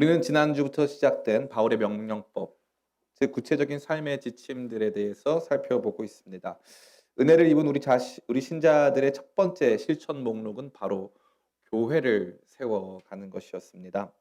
우리는 지난주부터 시작된 바울의 명령법, 즉 구체적인 삶의 지침들에 대해서 살펴보고 있습니다. 은혜를 입은 우리 신자들의 첫 번째 실천 목록은 바로 교회를 세워가는 것이었습니다.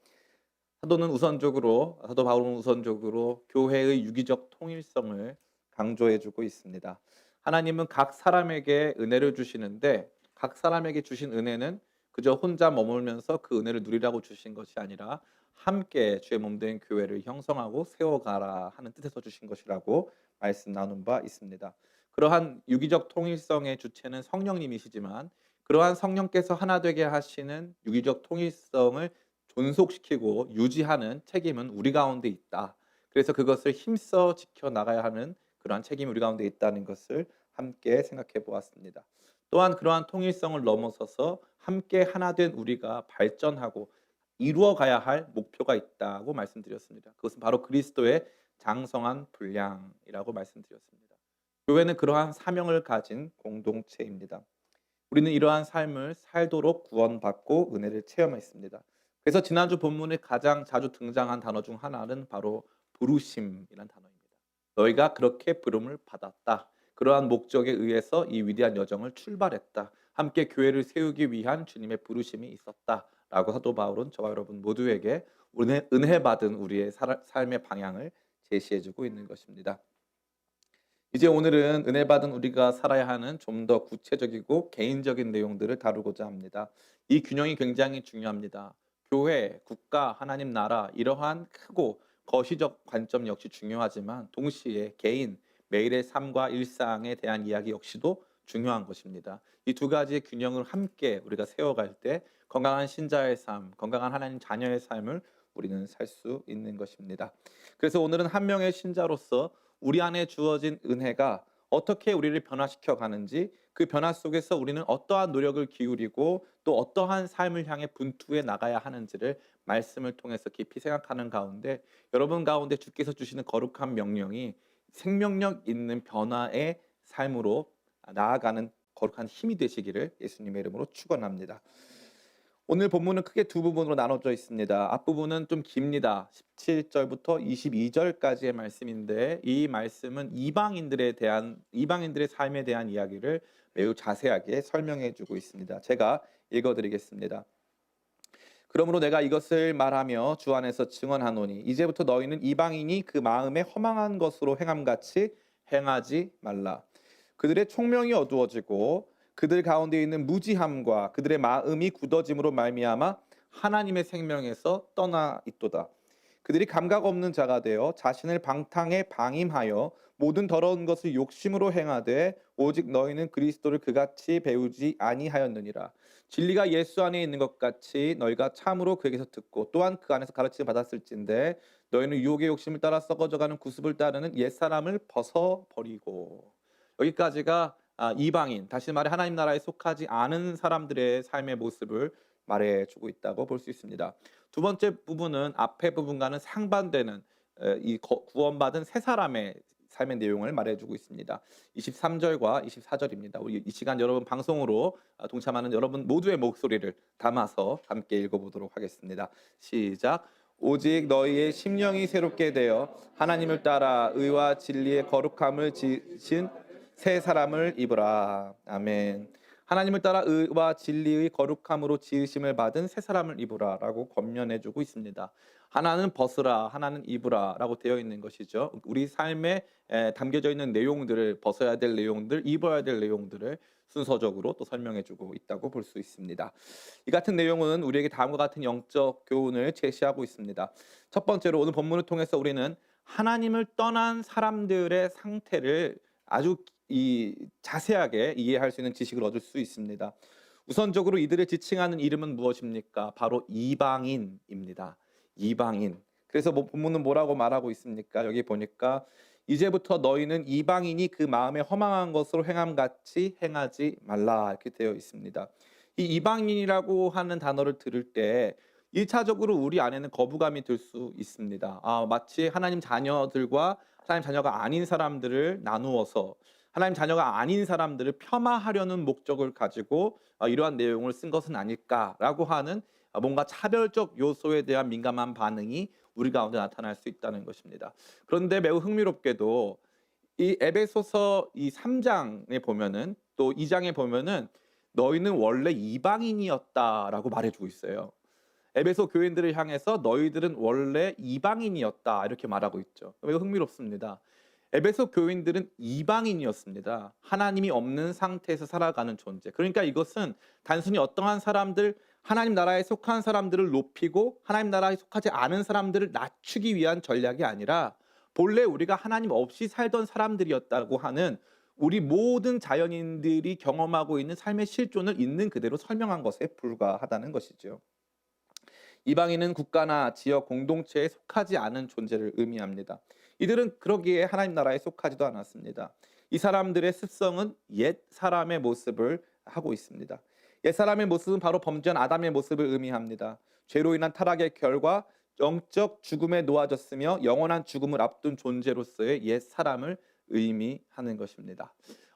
사도 바울은 우선적으로 교회의 유기적 통일성을 강조해주고 있습니다. 하나님은 각 사람에게 은혜를 주시는데 각 사람에게 주신 은혜는 그저 혼자 머물면서 그 은혜를 누리라고 주신 것이 아니라 함께 주의 몸 된 교회를 형성하고 세워가라 하는 뜻에서 주신 것이라고 말씀 나눈 바 있습니다. 그러한 유기적 통일성의 주체는 성령님이시지만 그러한 성령께서 하나 되게 하시는 유기적 통일성을 존속시키고 유지하는 책임은 우리 가운데 있다. 그래서 그것을 힘써 지켜 나가야 하는 그러한 책임이 우리 가운데 있다는 것을 함께 생각해 보았습니다. 또한 그러한 통일성을 넘어서서 함께 하나 된 우리가 발전하고 이루어 가야 할 목표가 있다고 말씀드렸습니다. 그것은 바로 그리스도의 장성한 분량이라고 말씀드렸습니다. 교회는 그러한 사명을 가진 공동체입니다. 우리는 이러한 삶을 살도록 구원받고 은혜를 체험했습니다. 그래서 지난주 본문에 가장 자주 등장한 단어 중 하나는 바로 부르심이란 단어입니다. 너희가 그렇게 부름을 받았다. 그러한 목적에 의해서 이 위대한 여정을 출발했다. 함께 교회를 세우기 위한 주님의 부르심이 있었다라고 사도 바울은 저와 여러분 모두에게 은혜 받은 우리의 삶의 방향을 제시해주고 있는 것입니다. 이제 오늘은 은혜 받은 우리가 살아야 하는 좀 더 구체적이고 개인적인 내용들을 다루고자 합니다. 이 균형이 굉장히 중요합니다. 교회, 국가, 하나님 나라 이러한 크고 거시적 관점 역시 중요하지만 동시에 개인, 매일의 삶과 일상에 대한 이야기 역시도 중요한 것입니다. 이 두 가지의 균형을 함께 우리가 세워갈 때 건강한 신자의 삶, 건강한 하나님 자녀의 삶을 우리는 살 수 있는 것입니다. 그래서 오늘은 한 명의 신자로서 우리 안에 주어진 은혜가 어떻게 우리를 변화시켜 가는지, 그 변화 속에서 우리는 어떠한 노력을 기울이고 또 어떠한 삶을 향해 분투해 나가야 하는지를 말씀을 통해서 깊이 생각하는 가운데 여러분 가운데 주께서 주시는 거룩한 명령이 생명력 있는 변화의 삶으로 나아가는 거룩한 힘이 되시기를 예수님의 이름으로 축원합니다. 오늘 본문은 크게 두 부분으로 나눠져 있습니다. 앞부분은 좀 깁니다. 17절부터 22절까지의 말씀인데 이 말씀은 이방인들의 삶에 대한 이야기를 매우 자세하게 설명해 주고 있습니다. 제가 읽어 드리겠습니다. 그러므로 내가 이것을 말하며 주 안에서 증언하노니 이제부터 너희는 이방인이 그 마음에 허망한 것으로 행함같이 행하지 말라. 그들의 총명이 어두워지고 그들 가운데 있는 무지함과 그들의 마음이 굳어짐으로 말미암아 하나님의 생명에서 떠나 있도다. 그들이 감각 없는 자가 되어 자신을 방탕에 방임하여 모든 더러운 것을 욕심으로 행하되 오직 너희는 그리스도를 그같이 배우지 아니하였느니라. 진리가 예수 안에 있는 것 같이 너희가 참으로 그에게서 듣고 또한 그 안에서 가르침을 받았을진데 너희는 유혹의 욕심을 따라 썩어져가는 구습을 따르는 옛사람을 벗어버리고. 여기까지가 이방인, 다시 말해 하나님 나라에 속하지 않은 사람들의 삶의 모습을 말해주고 있다고 볼 수 있습니다. 두 번째 부분은 앞의 부분과는 상반되는 구원받은 새 사람의 삶의 내용을 말해주고 있습니다. 23절과 24절입니다. 우리 이 시간 여러분 방송으로 동참하는 여러분 모두의 목소리를 담아서 함께 읽어보도록 하겠습니다. 시작. 오직 너희의 심령이 새롭게 되어 하나님을 따라 의와 진리의 거룩함을 지신 새 사람을 입으라. 아멘. 하나님을 따라 의와 진리의 거룩함으로 지으심을 받은 새 사람을 입으라 라고 권면해주고 있습니다. 하나는 벗으라, 하나는 입으라 라고 되어 있는 것이죠. 우리 삶에 담겨져 있는 내용들을, 벗어야 될 내용들, 입어야 될 내용들을 순서적으로 또 설명해주고 있다고 볼 수 있습니다. 이 같은 내용은 우리에게 다음과 같은 영적 교훈을 제시하고 있습니다. 첫 번째로 오늘 본문을 통해서 우리는 하나님을 떠난 사람들의 상태를 아주 자세하게 이해할 수 있는 지식을 얻을 수 있습니다. 우선적으로 이들을 지칭하는 이름은 무엇입니까? 바로 이방인입니다. 이방인. 그래서 본문은 뭐라고 말하고 있습니까? 여기 보니까 이제부터 너희는 이방인이 그 마음에 허망한 것으로 행함같이 행하지 말라 이렇게 되어 있습니다. 이 이방인이라고 하는 단어를 들을 때 1차적으로 우리 안에는 거부감이 들 수 있습니다. 마치 하나님 자녀들과 하나님 자녀가 아닌 사람들을 나누어서 하나님 자녀가 아닌 사람들을 폄하하려는 목적을 가지고 이러한 내용을 쓴 것은 아닐까라고 하는 뭔가 차별적 요소에 대한 민감한 반응이 우리 가운데 나타날 수 있다는 것입니다. 그런데 매우 흥미롭게도 이 에베소서 이 3장에 보면은 또 2장에 보면은 너희는 원래 이방인이었다라고 말해주고 있어요. 에베소 교인들을 향해서 너희들은 원래 이방인이었다 이렇게 말하고 있죠. 매우 흥미롭습니다. 에베소 교인들은 이방인이었습니다. 하나님이 없는 상태에서 살아가는 존재. 그러니까 이것은 단순히 어떠한 사람들, 하나님 나라에 속한 사람들을 높이고 하나님 나라에 속하지 않은 사람들을 낮추기 위한 전략이 아니라 본래 우리가 하나님 없이 살던 사람들이었다고 하는 우리 모든 자연인들이 경험하고 있는 삶의 실존을 있는 그대로 설명한 것에 불과하다는 것이죠. 이방인은 국가나 지역 공동체에 속하지 않은 존재를 의미합니다. 이들은 그러기에 하나님 나라에 속하지도 않았습니다. 이 사람들의 습성은 옛 사람의 모습을 하고 있습니다. 옛 사람의 모습은 바로 범죄한 아담의 모습을 의미합니다. 죄로 인한 타락의 결과 영적 죽음에 놓아졌으며 영원한 죽음을 앞둔 존재로서의 옛 사람을 의미하는 것입니다.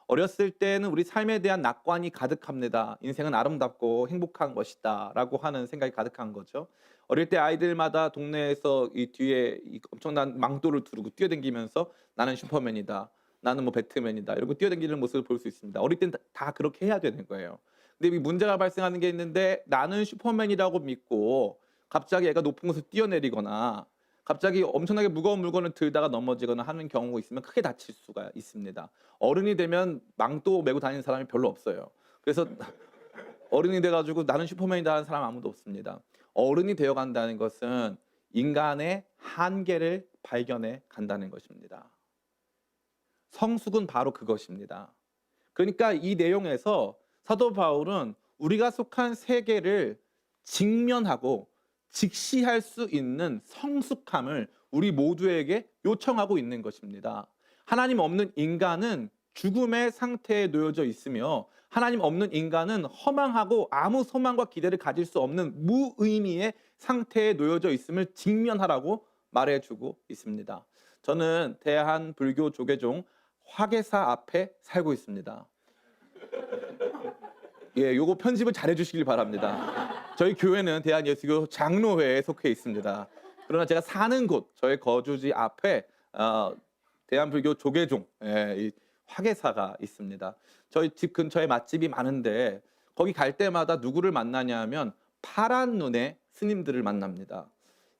어렸을 때는 우리 삶에 대한 낙관이 가득합니다. 인생은 아름답고 행복한 것이다 라고 하는 생각이 가득한 거죠. 어릴 때 아이들마다 동네에서 이 뒤에 이 엄청난 망토를 두르고 뛰어다니면서 나는 슈퍼맨이다, 나는 뭐 배트맨이다 이러고 뛰어다니는 모습을 볼 수 있습니다. 어릴 땐 다 그렇게 해야 되는 거예요. 근데 이 문제가 발생하는 게 있는데 나는 슈퍼맨이라고 믿고 갑자기 애가 높은 곳을 뛰어내리거나 갑자기 엄청나게 무거운 물건을 들다가 넘어지거나 하는 경우가 있으면 크게 다칠 수가 있습니다. 어른이 되면 망토 메고 다니는 사람이 별로 없어요. 그래서 어른이 돼가지고 나는 슈퍼맨이다 하는 사람 아무도 없습니다. 어른이 되어간다는 것은 인간의 한계를 발견해 간다는 것입니다. 성숙은 바로 그것입니다. 그러니까 이 내용에서 사도 바울은 우리가 속한 세계를 직면하고 직시할 수 있는 성숙함을 우리 모두에게 요청하고 있는 것입니다. 하나님 없는 인간은 죽음의 상태에 놓여져 있으며 하나님 없는 인간은 허망하고 아무 소망과 기대를 가질 수 없는 무의미의 상태에 놓여져 있음을 직면하라고 말해주고 있습니다. 저는 대한불교 조계종 화계사 앞에 살고 있습니다. 예, 요거 편집을 잘해 주시길 바랍니다. 저희 교회는 대한예수교 장로회에 속해 있습니다. 그러나 제가 사는 곳, 저의 거주지 앞에 대한불교 조계종 이 화계사가 있습니다. 저희 집 근처에 맛집이 많은데 거기 갈 때마다 누구를 만나냐 하면 파란 눈의 스님들을 만납니다.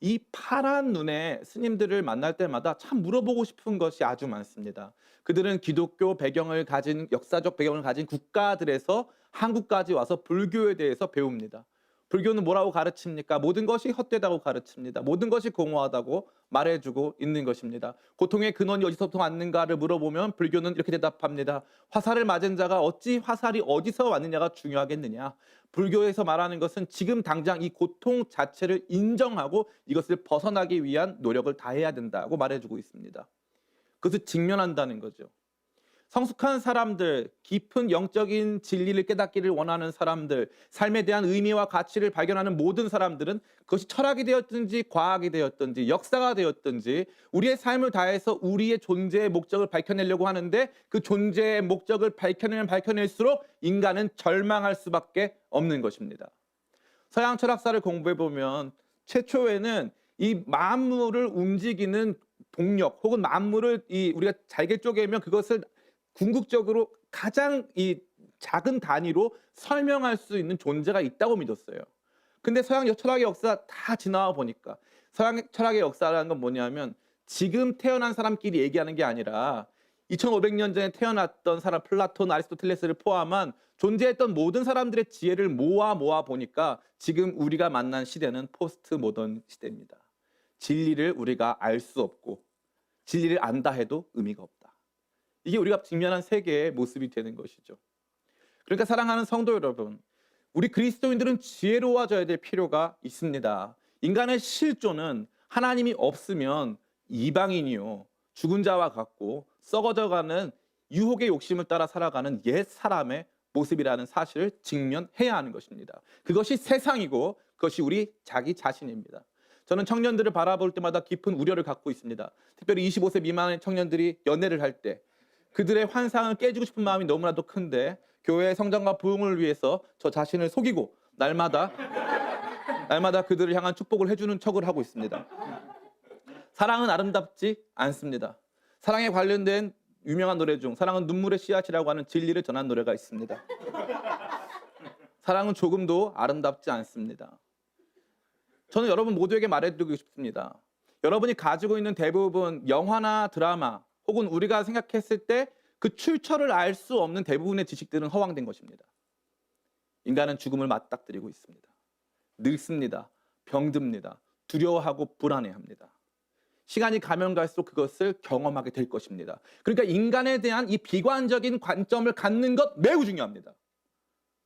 이 파란 눈의 스님들을 만날 때마다 참 물어보고 싶은 것이 아주 많습니다. 그들은 기독교 배경을 가진 역사적 배경을 가진 국가들에서 한국까지 와서 불교에 대해서 배웁니다. 불교는 뭐라고 가르칩니까? 모든 것이 헛되다고 가르칩니다. 모든 것이 공허하다고 말해주고 있는 것입니다. 고통의 근원이 어디서부터 왔는가를 물어보면 불교는 이렇게 대답합니다. 화살을 맞은 자가 어찌 화살이 어디서 왔느냐가 중요하겠느냐. 불교에서 말하는 것은 지금 당장 이 고통 자체를 인정하고 이것을 벗어나기 위한 노력을 다해야 된다고 말해주고 있습니다. 그것을 직면한다는 거죠. 성숙한 사람들, 깊은 영적인 진리를 깨닫기를 원하는 사람들, 삶에 대한 의미와 가치를 발견하는 모든 사람들은 그것이 철학이 되었든지 과학이 되었든지 역사가 되었든지 우리의 삶을 다해서 우리의 존재의 목적을 밝혀내려고 하는데 그 존재의 목적을 밝혀내면 밝혀낼수록 인간은 절망할 수밖에 없는 것입니다. 서양 철학사를 공부해보면 최초에는 이 만물을 움직이는 동력 혹은 만물을 우리가 잘게 쪼개면 그것을 궁극적으로 가장 이 작은 단위로 설명할 수 있는 존재가 있다고 믿었어요. 근데 서양 철학의 역사 다 지나와 보니까 서양 철학의 역사라는 건 뭐냐면 지금 태어난 사람끼리 얘기하는 게 아니라 2500년 전에 태어났던 사람 플라톤, 아리스토텔레스를 포함한 존재했던 모든 사람들의 지혜를 모아 보니까 지금 우리가 만난 시대는 포스트 모던 시대입니다. 진리를 우리가 알 수 없고 진리를 안다 해도 의미가 없다. 이게 우리가 직면한 세계의 모습이 되는 것이죠. 그러니까 사랑하는 성도 여러분, 우리 그리스도인들은 지혜로워져야 될 필요가 있습니다. 인간의 실존은 하나님이 없으면 이방인이요, 죽은 자와 같고 썩어져가는 유혹의 욕심을 따라 살아가는 옛 사람의 모습이라는 사실을 직면해야 하는 것입니다. 그것이 세상이고 그것이 우리 자기 자신입니다. 저는 청년들을 바라볼 때마다 깊은 우려를 갖고 있습니다. 특별히 25세 미만의 청년들이 연애를 할 때 그들의 환상을 깨주고 싶은 마음이 너무나도 큰데 교회의 성장과 부흥을 위해서 저 자신을 속이고 날마다 날마다 그들을 향한 축복을 해주는 척을 하고 있습니다. 사랑은 아름답지 않습니다. 사랑에 관련된 유명한 노래 중 사랑은 눈물의 씨앗이라고 하는 진리를 전한 노래가 있습니다. 사랑은 조금도 아름답지 않습니다. 저는 여러분 모두에게 말해드리고 싶습니다. 여러분이 가지고 있는 대부분 영화나 드라마 혹은 우리가 생각했을 때 그 출처를 알 수 없는 대부분의 지식들은 허황된 것입니다. 인간은 죽음을 맞닥뜨리고 있습니다. 늙습니다. 병듭니다. 두려워하고 불안해합니다. 시간이 가면 갈수록 그것을 경험하게 될 것입니다. 그러니까 인간에 대한 이 비관적인 관점을 갖는 것 매우 중요합니다.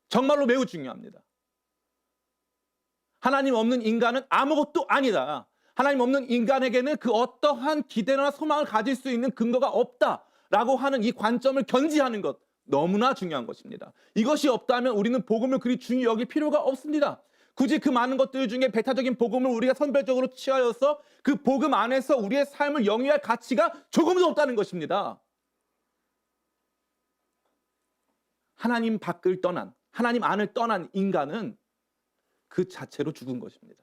정말로 매우 중요합니다. 하나님 없는 인간은 아무것도 아니다. 하나님 없는 인간에게는 그 어떠한 기대나 소망을 가질 수 있는 근거가 없다라고 하는 이 관점을 견지하는 것 너무나 중요한 것입니다. 이것이 없다면 우리는 복음을 그리 중히 여길 필요가 없습니다. 굳이 그 많은 것들 중에 배타적인 복음을 우리가 선별적으로 취하여서 그 복음 안에서 우리의 삶을 영위할 가치가 조금도 없다는 것입니다. 하나님 밖을 떠난, 하나님 안을 떠난 인간은 그 자체로 죽은 것입니다.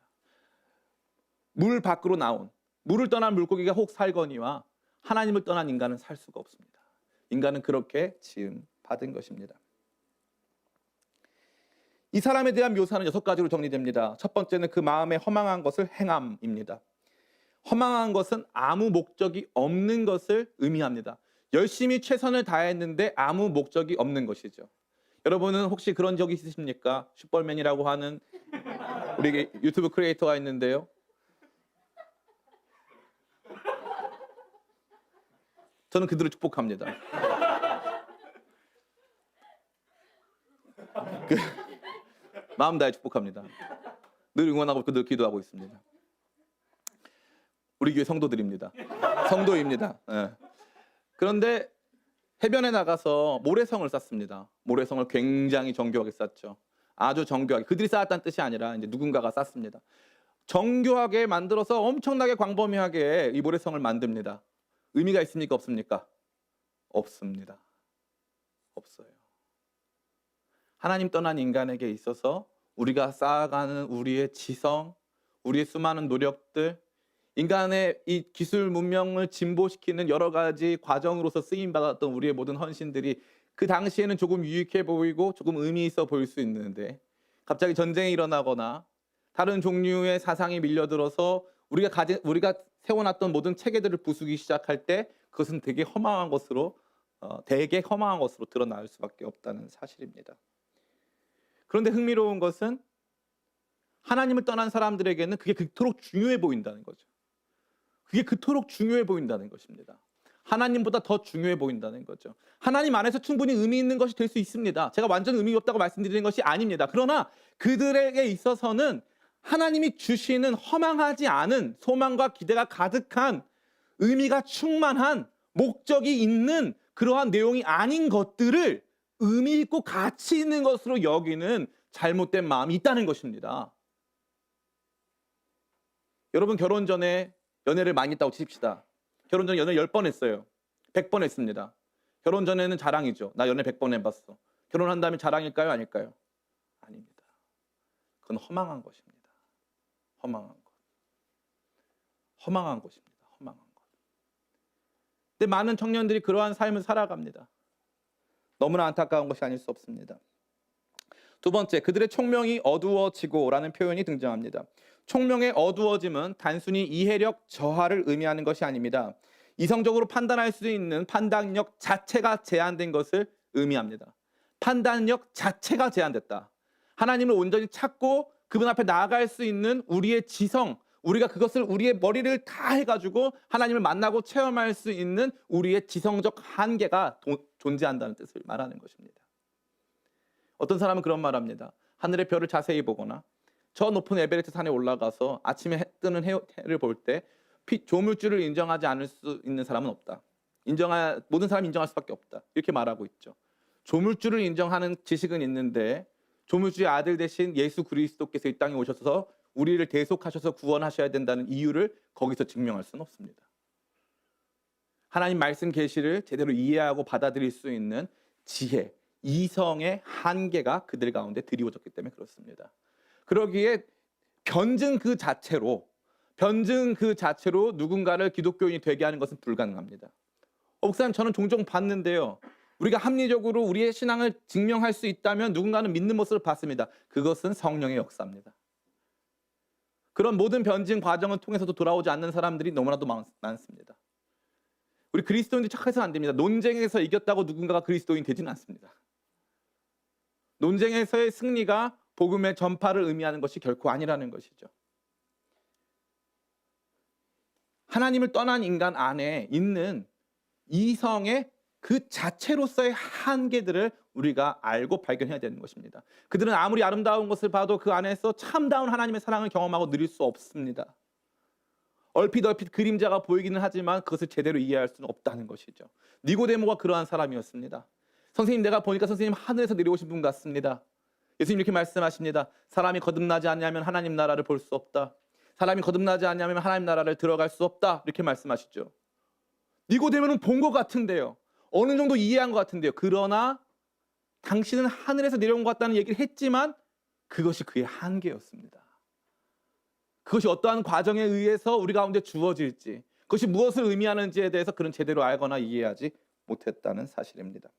물 밖으로 나온, 물을 떠난 물고기가 혹 살거니와 하나님을 떠난 인간은 살 수가 없습니다. 인간은 그렇게 지음 받은 것입니다. 이 사람에 대한 묘사는 6가지로 정리됩니다. 첫 번째는 그 마음에 허망한 것을 행함입니다. 허망한 것은 아무 목적이 없는 것을 의미합니다. 열심히 최선을 다했는데 아무 목적이 없는 것이죠. 여러분은 혹시 그런 적이 있으십니까? 슈퍼맨이라고 하는 우리 유튜브 크리에이터가 있는데요. 저는 그들을 축복합니다. 마음 다해 축복합니다. 늘 응원하고 늘 기도하고 있습니다. 우리 교회 성도들입니다. 성도입니다. 네. 그런데 해변에 나가서 모래성을 쌌습니다. 모래성을 굉장히 정교하게 쌌죠. 아주 정교하게. 그들이 쌓았다는 뜻이 아니라 이제 누군가가 쌌습니다. 정교하게 만들어서 엄청나게 광범위하게 이 모래성을 만듭니다. 의미가 있습니까? 없습니까? 없습니다. 없어요. 하나님 떠난 인간에게 있어서 우리가 쌓아가는 우리의 지성, 우리의 수많은 노력들, 인간의 이 기술 문명을 진보시키는 여러 가지 과정으로서 쓰임받았던 우리의 모든 헌신들이 그 당시에는 조금 유익해 보이고 조금 의미 있어 보일 수 있는데 갑자기 전쟁이 일어나거나 다른 종류의 사상이 밀려들어서 우리가 세워놨던 모든 체계들을 부수기 시작할 때 그것은 되게 허망한 것으로 드러날 수밖에 없다는 사실입니다. 그런데 흥미로운 것은 하나님을 떠난 사람들에게는 그게 그토록 중요해 보인다는 거죠. 그게 그토록 중요해 보인다는 것입니다. 하나님보다 더 중요해 보인다는 거죠. 하나님 안에서 충분히 의미 있는 것이 될 수 있습니다. 제가 완전 의미 없다고 말씀드리는 것이 아닙니다. 그러나 그들에게 있어서는 하나님이 주시는 허망하지 않은 소망과 기대가 가득한 의미가 충만한 목적이 있는 그러한 내용이 아닌 것들을 의미 있고 가치 있는 것으로 여기는 잘못된 마음이 있다는 것입니다. 여러분 결혼 전에 연애를 많이 했다고 치십시다. 결혼 전에 연애 10번 했어요. 100번 했습니다. 결혼 전에는 자랑이죠. 나 연애 100번 해봤어. 결혼한 다음에 자랑일까요? 아닐까요? 아닙니다. 그건 허망한 것입니다. 허망한 것. 허망한 것입니다. 허망한 것. 근데 많은 청년들이 그러한 삶을 살아갑니다. 너무나 안타까운 것이 아닐 수 없습니다. 두 번째, 그들의 총명이 어두워지고라는 표현이 등장합니다. 총명의 어두워짐은 단순히 이해력 저하를 의미하는 것이 아닙니다. 이성적으로 판단할 수 있는 판단력 자체가 제한된 것을 의미합니다. 판단력 자체가 제한됐다. 하나님을 온전히 찾고 그분 앞에 나아갈 수 있는 우리의 지성, 우리가 그것을 우리의 머리를 다 해가지고 하나님을 만나고 체험할 수 있는 우리의 지성적 한계가 존재한다는 뜻을 말하는 것입니다. 어떤 사람은 그런 말합니다. 하늘의 별을 자세히 보거나 저 높은 에베레스트 산에 올라가서 아침에 뜨는 해를 볼 때 조물주를 인정하지 않을 수 있는 사람은 없다. 모든 사람이 인정할 수밖에 없다. 이렇게 말하고 있죠. 조물주를 인정하는 지식은 있는데 조물주의 아들 대신 예수 그리스도께서 이 땅에 오셔서 우리를 대속하셔서 구원하셔야 된다는 이유를 거기서 증명할 수는 없습니다. 하나님 말씀 계시를 제대로 이해하고 받아들일 수 있는 지혜, 이성의 한계가 그들 가운데 드리워졌기 때문에 그렇습니다. 그러기에 변증 그 자체로 누군가를 기독교인이 되게 하는 것은 불가능합니다. 목사님, 저는 종종 봤는데요. 우리가 합리적으로 우리의 신앙을 증명할 수 있다면 누군가는 믿는 모습을 봤습니다. 그것은 성령의 역사입니다. 그런 모든 변증 과정을 통해서도 돌아오지 않는 사람들이 너무나도 많습니다. 우리 그리스도인들이 착해서는 안 됩니다. 논쟁에서 이겼다고 누군가가 그리스도인 되지는 않습니다. 논쟁에서의 승리가 복음의 전파를 의미하는 것이 결코 아니라는 것이죠. 하나님을 떠난 인간 안에 있는 이성의 그 자체로서의 한계들을 우리가 알고 발견해야 되는 것입니다. 그들은 아무리 아름다운 것을 봐도 그 안에서 참다운 하나님의 사랑을 경험하고 누릴 수 없습니다. 얼핏 그림자가 보이기는 하지만 그것을 제대로 이해할 수는 없다는 것이죠. 니고데모가 그러한 사람이었습니다. 선생님, 내가 보니까 선생님 하늘에서 내려오신 분 같습니다. 예수님 이렇게 말씀하십니다. 사람이 거듭나지 않냐면 하나님 나라를 볼 수 없다. 사람이 거듭나지 않냐면 하나님 나라를 들어갈 수 없다. 이렇게 말씀하시죠. 니고데모는 본 것 같은데요. 어느 정도 이해한 것 같은데요. 그러나 당신은 하늘에서 내려온 것 같다는 얘기를 했지만 그것이 그의 한계였습니다. 그것이 어떠한 과정에 의해서 우리 가운데 주어질지, 그것이 무엇을 의미하는지에 대해서 그는 제대로 알거나 이해하지 못했다는 사실입니다.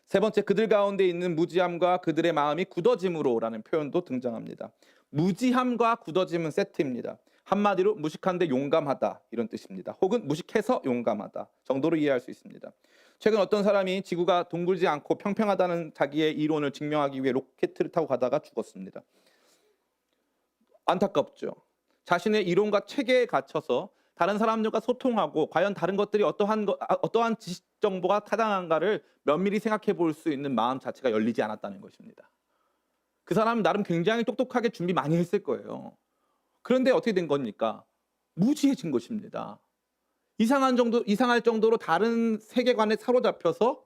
세 번째, 그들 가운데 있는 무지함과 그들의 마음이 굳어짐으로라는 표현도 등장합니다. 무지함과 굳어짐은 세트입니다. 한마디로 무식한데 용감하다, 이런 뜻입니다. 혹은 무식해서 용감하다 정도로 이해할 수 있습니다. 최근 어떤 사람이 지구가 둥글지 않고 평평하다는 자기의 이론을 증명하기 위해 로켓을 타고 가다가 죽었습니다. 안타깝죠. 자신의 이론과 체계에 갇혀서 다른 사람들과 소통하고 과연 다른 것들이 어떠한 지식 정보가 타당한가를 면밀히 생각해 볼 수 있는 마음 자체가 열리지 않았다는 것입니다. 그 사람은 나름 굉장히 똑똑하게 준비 많이 했을 거예요. 그런데 어떻게 된 겁니까? 무지해진 것입니다. 이상할 정도로 다른 세계관에 사로잡혀서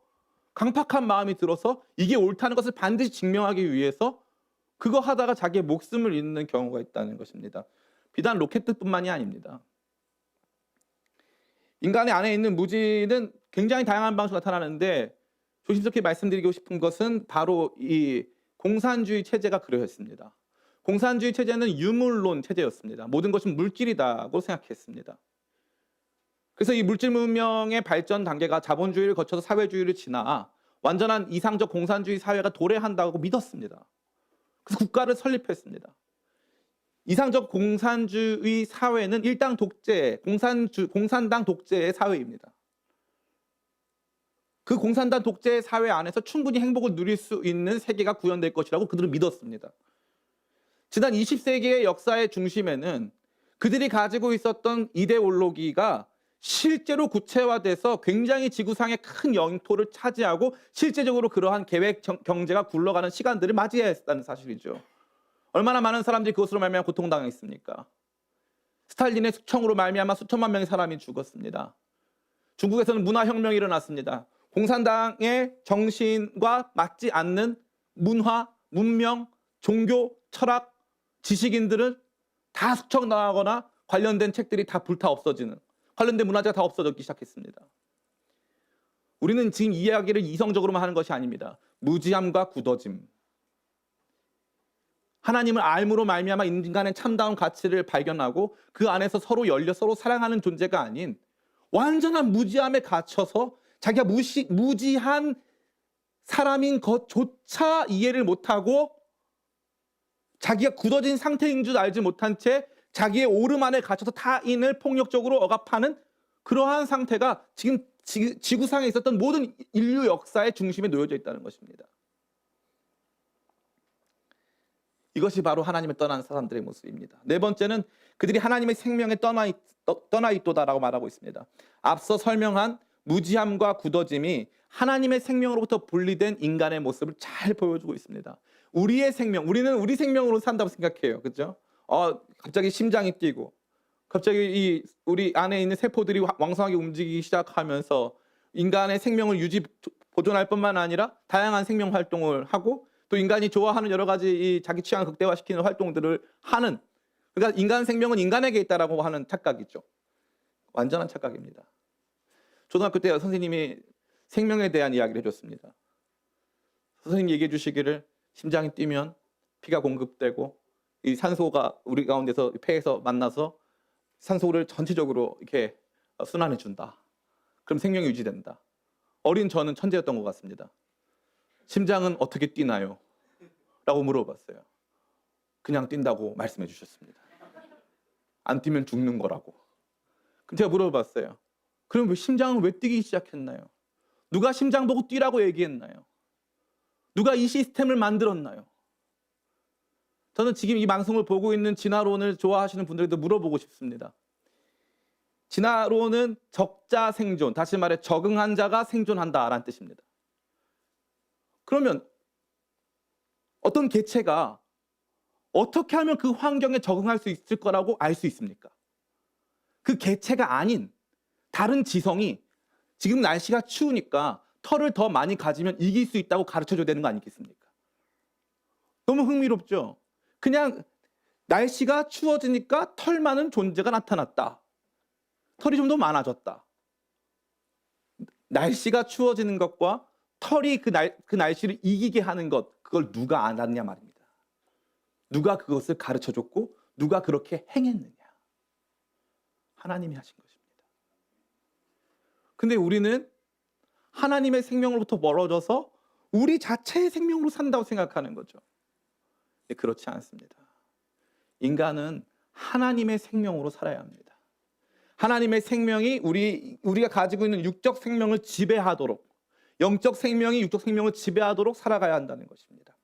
강팍한 마음이 들어서 이게 옳다는 것을 반드시 증명하기 위해서 그거 하다가 자기의 목숨을 잃는 경우가 있다는 것입니다. 비단 로켓뿐만이 아닙니다. 인간의 안에 있는 무지는 굉장히 다양한 방식으로 나타나는데 조심스럽게 말씀드리고 싶은 것은 바로 이 공산주의 체제가 그러했습니다. 공산주의 체제는 유물론 체제였습니다. 모든 것은 물질이다고 생각했습니다. 그래서 이 물질 문명의 발전 단계가 자본주의를 거쳐서 사회주의를 지나 완전한 이상적 공산주의 사회가 도래한다고 믿었습니다. 그래서 국가를 설립했습니다. 이상적 공산주의 사회는 일당 독재, 공산당 독재의 사회입니다. 그 공산당 독재의 사회 안에서 충분히 행복을 누릴 수 있는 세계가 구현될 것이라고 그들은 믿었습니다. 지난 20세기의 역사의 중심에는 그들이 가지고 있었던 이데올로기가 실제로 구체화돼서 굉장히 지구상의 큰 영토를 차지하고 실제적으로 그러한 계획 경제가 굴러가는 시간들을 맞이해야 했다는 사실이죠. 얼마나 많은 사람들이 그것으로 말미암아 고통당했습니까? 스탈린의 숙청으로 말미암아 수천만 명의 사람이 죽었습니다. 중국에서는 문화혁명이 일어났습니다. 공산당의 정신과 맞지 않는 문화, 문명, 종교, 철학, 지식인들은 다 숙청당하거나 관련된 책들이 다 불타 없어지는, 관련된 문화재가 다 없어지기 시작했습니다. 우리는 지금 이 이야기를 이성적으로만 하는 것이 아닙니다. 무지함과 굳어짐, 하나님을 알므로 말미암아 인간의 참다운 가치를 발견하고 그 안에서 서로 열려 서로 사랑하는 존재가 아닌 완전한 무지함에 갇혀서 자기가 무지한 사람인 것조차 이해를 못하고 자기가 굳어진 상태인 줄 알지 못한 채 자기의 오름 안에 갇혀서 타인을 폭력적으로 억압하는 그러한 상태가 지금 지구상에 있었던 모든 인류 역사의 중심에 놓여져 있다는 것입니다. 이것이 바로 하나님을 떠난 사람들의 모습입니다. 네 번째는 그들이 하나님의 생명에 떠나 있도다라고 말하고 있습니다. 앞서 설명한 무지함과 굳어짐이 하나님의 생명으로부터 분리된 인간의 모습을 잘 보여주고 있습니다. 우리의 생명, 우리는 우리 생명으로 산다고 생각해요. 그렇죠? 갑자기 심장이 뛰고 갑자기 우리 안에 있는 세포들이 왕성하게 움직이기 시작하면서 인간의 생명을 보존할 뿐만 아니라 다양한 생명 활동을 하고 또 인간이 좋아하는 여러 가지 자기 취향을 극대화시키는 활동들을 하는, 그러니까 인간 생명은 인간에게 있다라고 하는 착각이죠. 완전한 착각입니다. 초등학교 때 선생님이 생명에 대한 이야기를 해줬습니다. 선생님이 얘기해 주시기를 심장이 뛰면 피가 공급되고 이 산소가 우리 가운데서 폐에서 만나서 산소를 전체적으로 이렇게 순환해 준다. 그럼 생명이 유지된다. 어린 저는 천재였던 것 같습니다. 심장은 어떻게 뛰나요? 라고 물어봤어요. 그냥 뛴다고 말씀해 주셨습니다. 안 뛰면 죽는 거라고. 그럼 제가 물어봤어요. 그럼 왜 심장은 왜 뛰기 시작했나요? 누가 심장 보고 뛰라고 얘기했나요? 누가 이 시스템을 만들었나요? 저는 지금 이 방송을 보고 있는 진화론을 좋아하시는 분들에도 물어보고 싶습니다. 진화론은 적자 생존, 다시 말해 적응한 자가 생존한다라는 뜻입니다. 그러면 어떤 개체가 어떻게 하면 그 환경에 적응할 수 있을 거라고 알 수 있습니까? 그 개체가 아닌 다른 지성이 지금 날씨가 추우니까 털을 더 많이 가지면 이길 수 있다고 가르쳐줘야 되는 거 아니겠습니까? 너무 흥미롭죠? 그냥 날씨가 추워지니까 털 많은 존재가 나타났다. 털이 좀 더 많아졌다. 날씨가 추워지는 것과 털이 그 날씨를 이기게 하는 것, 그걸 누가 알았냐 말입니다. 누가 그것을 가르쳐줬고 누가 그렇게 행했느냐. 하나님이 하신 것입니다. 근데 우리는 하나님의 생명으로부터 멀어져서 우리 자체의 생명으로 산다고 생각하는 거죠. 근데 그렇지 않습니다. 인간은 하나님의 생명으로 살아야 합니다. 하나님의 생명이 우리가 가지고 있는 육적 생명을 지배하도록, 영적 생명이 육적 생명을 지배하도록 살아가야 한다는 것입니다.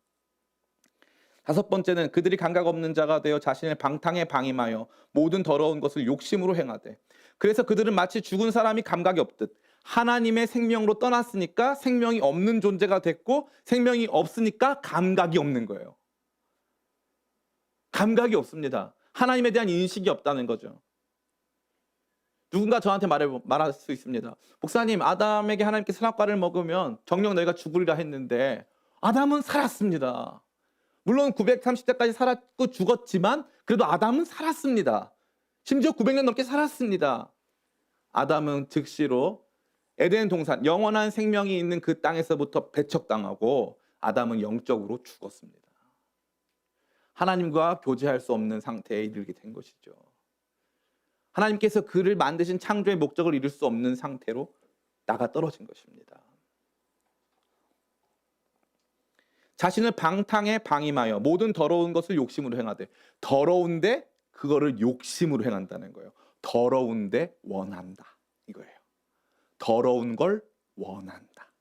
다섯 번째는 그들이 감각 없는 자가 되어 자신의 방탕에 방임하여 모든 더러운 것을 욕심으로 행하되, 그래서 그들은 마치 죽은 사람이 감각이 없듯 하나님의 생명으로 떠났으니까 생명이 없는 존재가 됐고, 생명이 없으니까 감각이 없는 거예요. 감각이 없습니다. 하나님에 대한 인식이 없다는 거죠. 누군가 저한테 말할 수 있습니다. 목사님, 아담에게 하나님께 선악과를 먹으면 정녕 너희가 죽으리라 했는데 아담은 살았습니다. 물론 930대까지 살았고 죽었지만 그래도 아담은 살았습니다. 심지어 900년 넘게 살았습니다. 아담은 즉시로 에덴 동산, 영원한 생명이 있는 그 땅에서부터 배척당하고 아담은 영적으로 죽었습니다. 하나님과 교제할 수 없는 상태에 이르게 된 것이죠. 하나님께서 그를 만드신 창조의 목적을 이룰 수 없는 상태로 나가 떨어진 것입니다. 자신을 방탕에 방임하여 모든 더러운 것을 욕심으로 행하되, 더러운데 그거를 욕심으로 행한다는 거예요. 더러운데 원한다, 이거예요. 더러운 걸 원한다.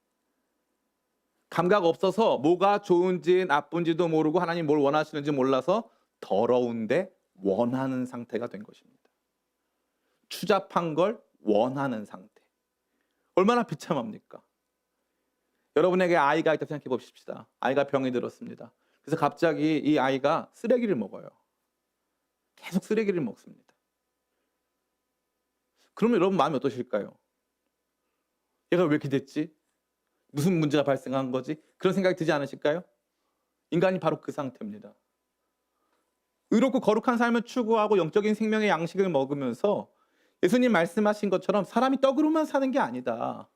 감각 없어서 뭐가 좋은지 나쁜지도 모르고 하나님 뭘 원하시는지 몰라서 더러운데 원하는 상태가 된 것입니다. 추잡한 걸 원하는 상태. 얼마나 비참합니까? 여러분에게 아이가 있다고 생각해 봅시다. 아이가 병이 들었습니다. 그래서 갑자기 이 아이가 쓰레기를 먹어요. 계속 쓰레기를 먹습니다. 그러면 여러분 마음이 어떠실까요? 얘가 왜 이렇게 됐지? 무슨 문제가 발생한 거지? 그런 생각이 들지 않으실까요? 인간이 바로 그 상태입니다. 의롭고 거룩한 삶을 추구하고 영적인 생명의 양식을 먹으면서 예수님 말씀하신 것처럼 사람이 떡으로만 사는 게 아니다.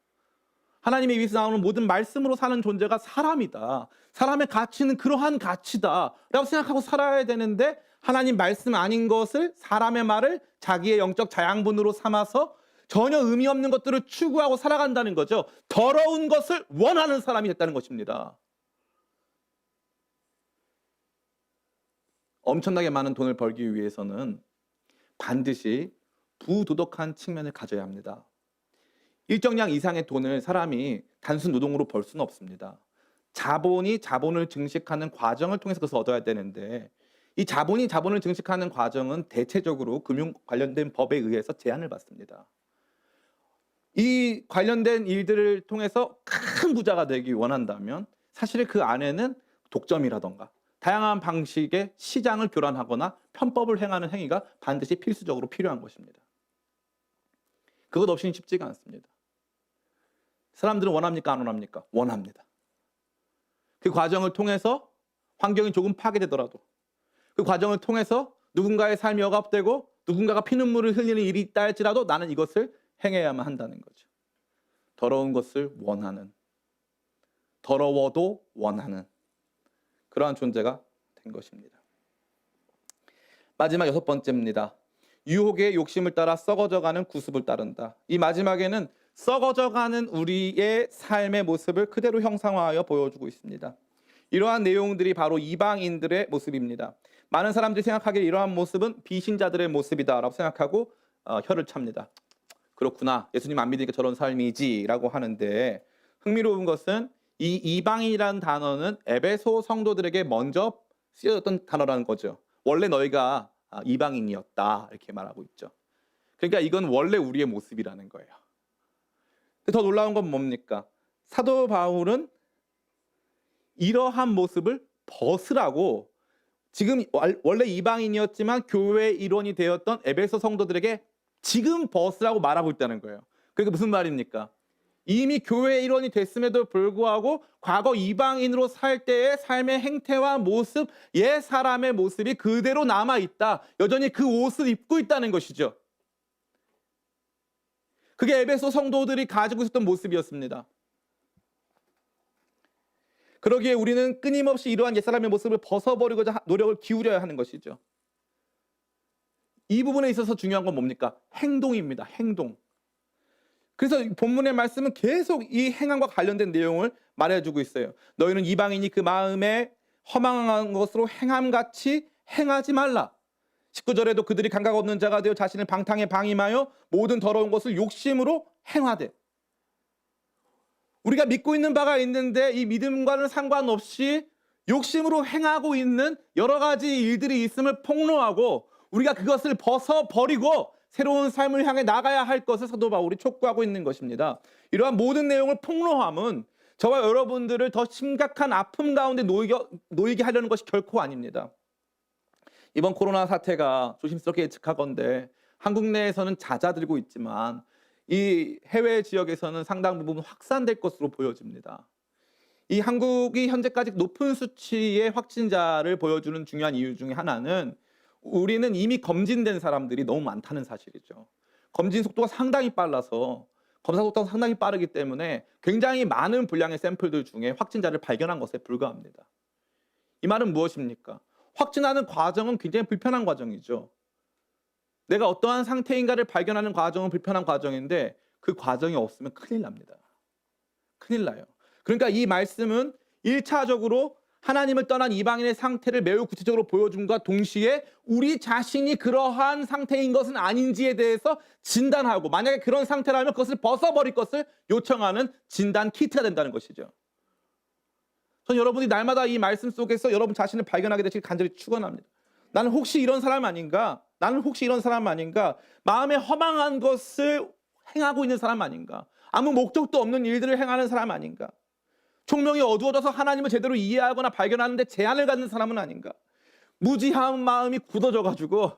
하나님의 입에서 나오는 모든 말씀으로 사는 존재가 사람이다. 사람의 가치는 그러한 가치다 라고 생각하고 살아야 되는데, 하나님 말씀 아닌 것을, 사람의 말을 자기의 영적 자양분으로 삼아서 전혀 의미 없는 것들을 추구하고 살아간다는 거죠. 더러운 것을 원하는 사람이 됐다는 것입니다. 엄청나게 많은 돈을 벌기 위해서는 반드시 부도덕한 측면을 가져야 합니다. 일정량 이상의 돈을 사람이 단순 노동으로 벌 수는 없습니다. 자본이 자본을 증식하는 과정을 통해서 그것을 얻어야 되는데, 이 자본이 자본을 증식하는 과정은 대체적으로 금융 관련된 법에 의해서 제한을 받습니다. 이 관련된 일들을 통해서 큰 부자가 되기 원한다면 사실 그 안에는 독점이라던가 다양한 방식의 시장을 교란하거나 편법을 행하는 행위가 반드시 필수적으로 필요한 것입니다. 그것 없이는 쉽지가 않습니다. 사람들은 원합니까? 안 원합니까? 원합니다. 그 과정을 통해서 환경이 조금 파괴되더라도, 그 과정을 통해서 누군가의 삶이 억압되고 누군가가 피눈물을 흘리는 일이 있다 할지라도 나는 이것을 행해야만 한다는 거죠. 더러운 것을 원하는, 더러워도 원하는 그러한 존재가 된 것입니다. 마지막 6번째입니다. 유혹의 욕심을 따라 썩어져가는 구습을 따른다. 이 마지막에는 썩어져가는 우리의 삶의 모습을 그대로 형상화하여 보여주고 있습니다. 이러한 내용들이 바로 이방인들의 모습입니다. 많은 사람들이 생각하기에 이러한 모습은 비신자들의 모습이다라고 생각하고 혀를 찹니다. 그렇구나, 예수님 안 믿으니까 저런 삶이지 라고 하는데, 흥미로운 것은 이 이방인이라는 단어는 에베소 성도들에게 먼저 쓰여졌던 단어라는 거죠. 원래 너희가 이방인이었다 이렇게 말하고 있죠. 그러니까 이건 원래 우리의 모습이라는 거예요. 더 놀라운 건 뭡니까? 사도 바울은 이러한 모습을 벗으라고 지금 원래 이방인이었지만 교회의 일원이 되었던 에베소 성도들에게 지금 벗으라고 말하고 있다는 거예요. 그게 무슨 말입니까? 이미 교회의 일원이 됐음에도 불구하고 과거 이방인으로 살 때의 삶의 행태와 모습, 옛 사람의 모습이 그대로 남아있다. 여전히 그 옷을 입고 있다는 것이죠. 그게 에베소 성도들이 가지고 있었던 모습이었습니다. 그러기에 우리는 끊임없이 이러한 옛사람의 모습을 벗어버리고자 노력을 기울여야 하는 것이죠. 이 부분에 있어서 중요한 건 뭡니까? 행동입니다. 행동. 그래서 본문의 말씀은 계속 이 행함과 관련된 내용을 말해주고 있어요. 너희는 이방인이 그 마음에 허망한 것으로 행함같이 행하지 말라. 19절에도 그들이 감각 없는 자가 되어 자신을 방탕에 방임하여 모든 더러운 것을 욕심으로 행하되. 우리가 믿고 있는 바가 있는데 이 믿음과는 상관없이 욕심으로 행하고 있는 여러 가지 일들이 있음을 폭로하고 우리가 그것을 벗어버리고 새로운 삶을 향해 나가야 할 것을 사도 바울이 촉구하고 있는 것입니다. 이러한 모든 내용을 폭로함은 저와 여러분들을 더 심각한 아픔 가운데 놓이게 하려는 것이 결코 아닙니다. 이번 코로나 사태가 조심스럽게 예측하건대 한국 내에서는 잦아들고 있지만 이 해외 지역에서는 상당 부분 확산될 것으로 보여집니다. 이 한국이 현재까지 높은 수치의 확진자를 보여주는 중요한 이유 중에 하나는 우리는 이미 검진된 사람들이 너무 많다는 사실이죠. 검진 속도가 상당히 빨라서 검사 속도가 상당히 빠르기 때문에 굉장히 많은 분량의 샘플들 중에 확진자를 발견한 것에 불과합니다. 이 말은 무엇입니까? 확진하는 과정은 굉장히 불편한 과정이죠. 내가 어떠한 상태인가를 발견하는 과정은 불편한 과정인데 그 과정이 없으면 큰일 납니다. 큰일 나요. 그러니까 이 말씀은 1차적으로 하나님을 떠난 이방인의 상태를 매우 구체적으로 보여줌과 동시에 우리 자신이 그러한 상태인 것은 아닌지에 대해서 진단하고 만약에 그런 상태라면 그것을 벗어버릴 것을 요청하는 진단 키트가 된다는 것이죠. 전 여러분이 날마다 이 말씀 속에서 여러분 자신을 발견하게 되시길 간절히 축원합니다. 나는 혹시 이런 사람 아닌가? 나는 혹시 이런 사람 아닌가? 마음에 허망한 것을 행하고 있는 사람 아닌가? 아무 목적도 없는 일들을 행하는 사람 아닌가? 총명이 어두워져서 하나님을 제대로 이해하거나 발견하는데 제한을 갖는 사람은 아닌가? 무지한 마음이 굳어져가지고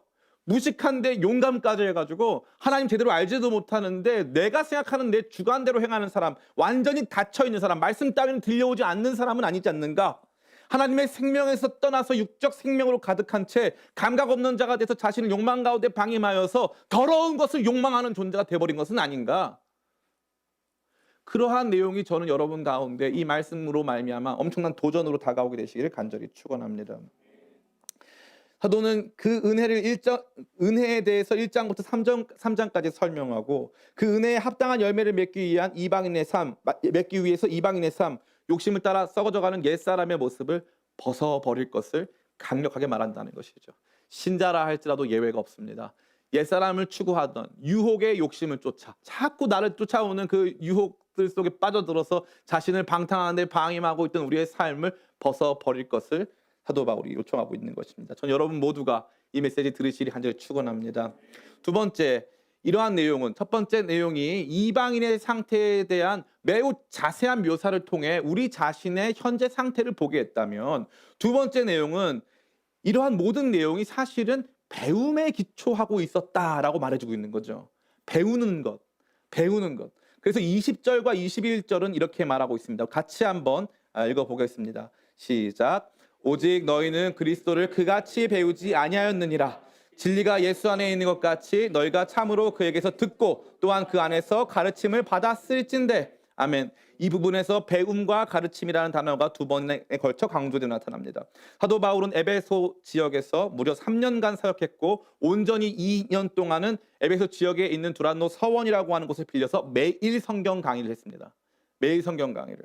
무식한데 용감까지 해가지고 하나님 제대로 알지도 못하는데 내가 생각하는 내 주관대로 행하는 사람, 완전히 닫혀있는 사람, 말씀 따위는 들려오지 않는 사람은 아니지 않는가? 하나님의 생명에서 떠나서 육적 생명으로 가득한 채 감각 없는 자가 돼서 자신을 욕망 가운데 방임하여서 더러운 것을 욕망하는 존재가 돼버린 것은 아닌가? 그러한 내용이 저는 여러분 가운데 이 말씀으로 말미암아 엄청난 도전으로 다가오게 되시기를 간절히 축원합니다. 사도는 그 은혜에 대해서 1장부터 3장까지 설명하고 그 은혜에 합당한 열매를 맺기 위해서 이방인의 삶, 욕심을 따라 썩어져가는 옛사람의 모습을 벗어버릴 것을 강력하게 말한다는 것이죠. 신자라 할지라도 예외가 없습니다. 옛사람을 추구하던 유혹의 욕심을 쫓아 자꾸 나를 쫓아오는 그 유혹들 속에 빠져들어서 자신을 방탕하는 데 방임하고 있던 우리의 삶을 벗어버릴 것을 사도 바울이 요청하고 있는 것입니다. 전 여러분 모두가 이 메시지 들으시리 간절히 축원합니다. 두 번째, 이러한 내용은 첫 번째 내용이 이방인의 상태에 대한 매우 자세한 묘사를 통해 우리 자신의 현재 상태를 보게 했다면 두 번째 내용은 이러한 모든 내용이 사실은 배움에 기초하고 있었다라고 말해주고 있는 거죠. 배우는 것. 그래서 20절과 21절은 이렇게 말하고 있습니다. 같이 한번 읽어보겠습니다. 시작. 오직 너희는 그리스도를 그같이 배우지 아니하였느니라. 진리가 예수 안에 있는 것 같이 너희가 참으로 그에게서 듣고 또한 그 안에서 가르침을 받았을진대 아멘. 이 부분에서 배움과 가르침이라는 단어가 두 번에 걸쳐 강조되어 나타납니다. 사도 바울은 에베소 지역에서 무려 3년간 사역했고 온전히 2년 동안은 에베소 지역에 있는 두란노 서원이라고 하는 곳을 빌려서 매일 성경 강의를 했습니다. 매일 성경 강의를.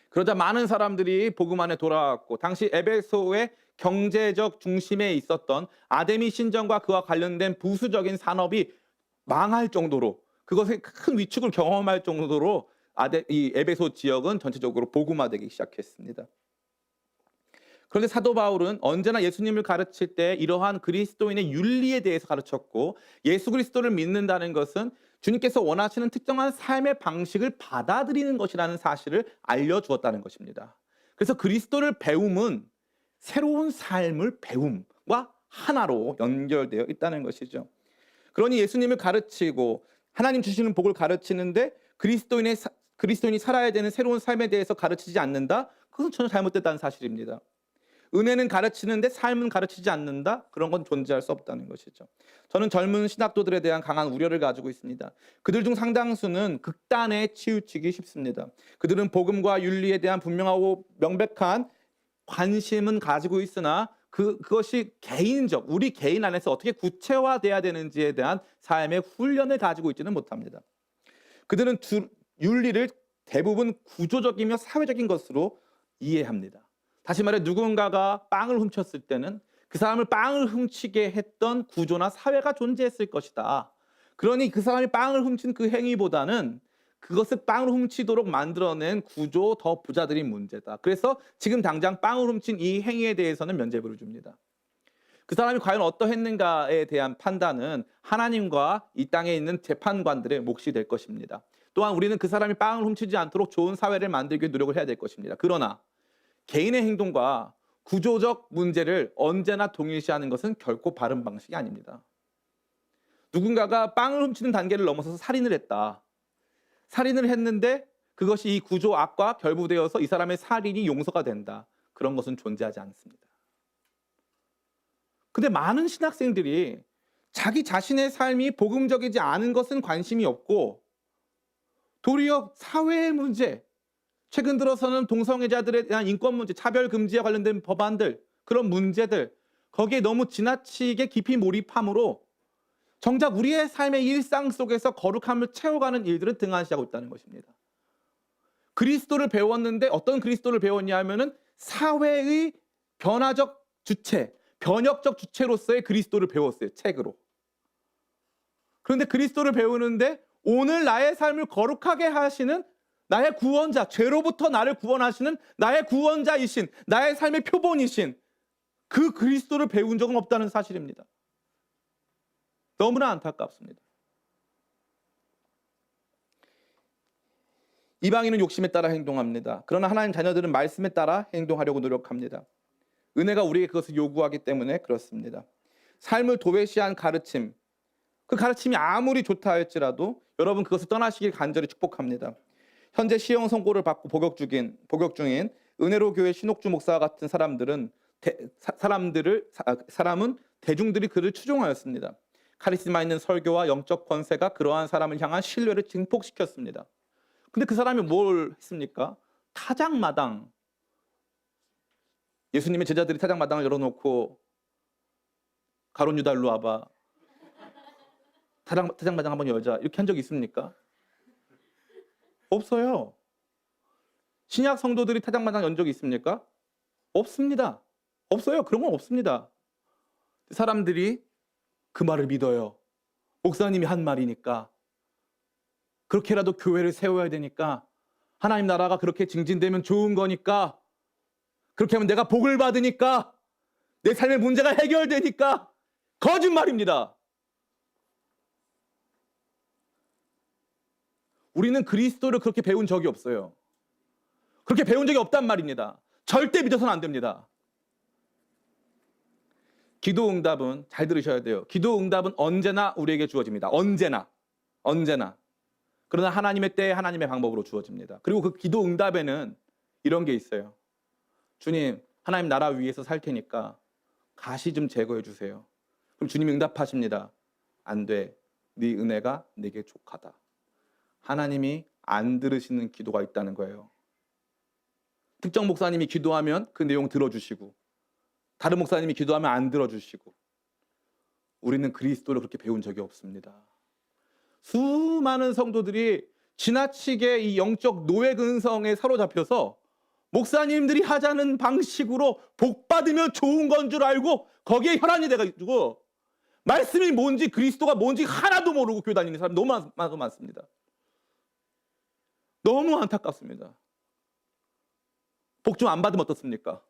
그러자 많은 사람들이 복음 안에 돌아왔고 당시 에베소의 경제적 중심에 있었던 아데미 신전과 그와 관련된 부수적인 산업이 망할 정도로 그것의 큰 위축을 경험할 정도로 이 에베소 지역은 전체적으로 복음화되기 시작했습니다. 그런데 사도 바울은 언제나 예수님을 가르칠 때 이러한 그리스도인의 윤리에 대해서 가르쳤고 예수 그리스도를 믿는다는 것은 주님께서 원하시는 특정한 삶의 방식을 받아들이는 것이라는 사실을 알려주었다는 것입니다. 그래서 그리스도를 배움은 새로운 삶을 배움과 하나로 연결되어 있다는 것이죠. 그러니 예수님을 가르치고 하나님 주시는 복을 가르치는데 그리스도인이 살아야 되는 새로운 삶에 대해서 가르치지 않는다? 그것은 전혀 잘못됐다는 사실입니다. 은혜는 가르치는데 삶은 가르치지 않는다? 그런 건 존재할 수 없다는 것이죠. 저는 젊은 신학도들에 대한 강한 우려를 가지고 있습니다. 그들 중 상당수는 극단에 치우치기 쉽습니다. 그들은 복음과 윤리에 대한 분명하고 명백한 관심은 가지고 있으나 그것이 개인적, 우리 개인 안에서 어떻게 구체화돼야 되는지에 대한 삶의 훈련을 가지고 있지는 못합니다. 그들은 윤리를 대부분 구조적이며 사회적인 것으로 이해합니다. 다시 말해 누군가가 빵을 훔쳤을 때는 그 사람을 빵을 훔치게 했던 구조나 사회가 존재했을 것이다. 그러니 그 사람이 빵을 훔친 그 행위보다는 그것을 빵을 훔치도록 만들어낸 구조, 더 부자들인 문제다. 그래서 지금 당장 빵을 훔친 이 행위에 대해서는 면죄부를 줍니다. 그 사람이 과연 어떠했는가에 대한 판단은 하나님과 이 땅에 있는 재판관들의 몫이 될 것입니다. 또한 우리는 그 사람이 빵을 훔치지 않도록 좋은 사회를 만들기 위해 노력을 해야 될 것입니다. 그러나 개인의 행동과 구조적 문제를 언제나 동일시하는 것은 결코 바른 방식이 아닙니다. 누군가가 빵을 훔치는 단계를 넘어서서 살인을 했다. 살인을 했는데 그것이 이 구조 악과 결부되어서 이 사람의 살인이 용서가 된다. 그런 것은 존재하지 않습니다. 근데 많은 신학생들이 자기 자신의 삶이 복음적이지 않은 것은 관심이 없고 도리어 사회의 문제, 최근 들어서는 동성애자들에 대한 인권 문제, 차별 금지에 관련된 법안들, 그런 문제들 거기에 너무 지나치게 깊이 몰입함으로 정작 우리의 삶의 일상 속에서 거룩함을 채워가는 일들을 등한시하고 있다는 것입니다. 그리스도를 배웠는데 어떤 그리스도를 배웠냐 하면은 사회의 변화적 주체, 변혁적 주체로서의 그리스도를 배웠어요. 책으로. 그런데 그리스도를 배우는데 오늘 나의 삶을 거룩하게 하시는 나의 구원자, 죄로부터 나를 구원하시는 나의 구원자이신, 나의 삶의 표본이신 그 그리스도를 배운 적은 없다는 사실입니다. 너무나 안타깝습니다. 이방인은 욕심에 따라 행동합니다. 그러나 하나님 자녀들은 말씀에 따라 행동하려고 노력합니다. 은혜가 우리에게 그것을 요구하기 때문에 그렇습니다. 삶을 도외시한 가르침, 그 가르침이 아무리 좋다 할지라도 여러분 그것을 떠나시길 간절히 축복합니다. 현재 시형 선고를 받고 복역 중인 은혜로 교회 신옥주 목사 같은 사람은 대중들이 그를 추종하였습니다. 카리스마 있는 설교와 영적 권세가 그러한 사람을 향한 신뢰를 증폭시켰습니다. 근데 그 사람이 뭘 했습니까? 타작마당, 예수님의 제자들이 타작마당을 열어놓고 가룟 유다 일로 와봐, 타작마당 한번 열자 이렇게 한 적이 있습니까? 없어요. 신약 성도들이 타작마당 연 적이 있습니까? 없습니다. 없어요. 그런 건 없습니다. 사람들이 그 말을 믿어요. 목사님이 한 말이니까. 그렇게라도 교회를 세워야 되니까. 하나님 나라가 그렇게 증진되면 좋은 거니까. 그렇게 하면 내가 복을 받으니까. 내 삶의 문제가 해결되니까. 거짓말입니다. 우리는 그리스도를 그렇게 배운 적이 없어요. 그렇게 배운 적이 없단 말입니다. 절대 믿어서는 안 됩니다. 기도 응답은 잘 들으셔야 돼요. 기도 응답은 언제나 우리에게 주어집니다. 언제나. 그러나 하나님의 때에 하나님의 방법으로 주어집니다. 그리고 그 기도 응답에는 이런 게 있어요. 주님, 하나님 나라 위에서 살 테니까 가시 좀 제거해 주세요. 그럼 주님이 응답하십니다. 안 돼. 네 은혜가 내게 족하다. 하나님이 안 들으시는 기도가 있다는 거예요. 특정 목사님이 기도하면 그 내용 들어주시고, 다른 목사님이 기도하면 안 들어주시고, 우리는 그리스도를 그렇게 배운 적이 없습니다. 수많은 성도들이 지나치게 이 영적 노예 근성에 사로잡혀서 목사님들이 하자는 방식으로 복 받으면 좋은 건 줄 알고 거기에 혈안이 돼가지고 말씀이 뭔지 그리스도가 뭔지 하나도 모르고 교회 다니는 사람이 너무 많습니다. 너무 안타깝습니다. 복 좀 안 받으면 어떻습니까?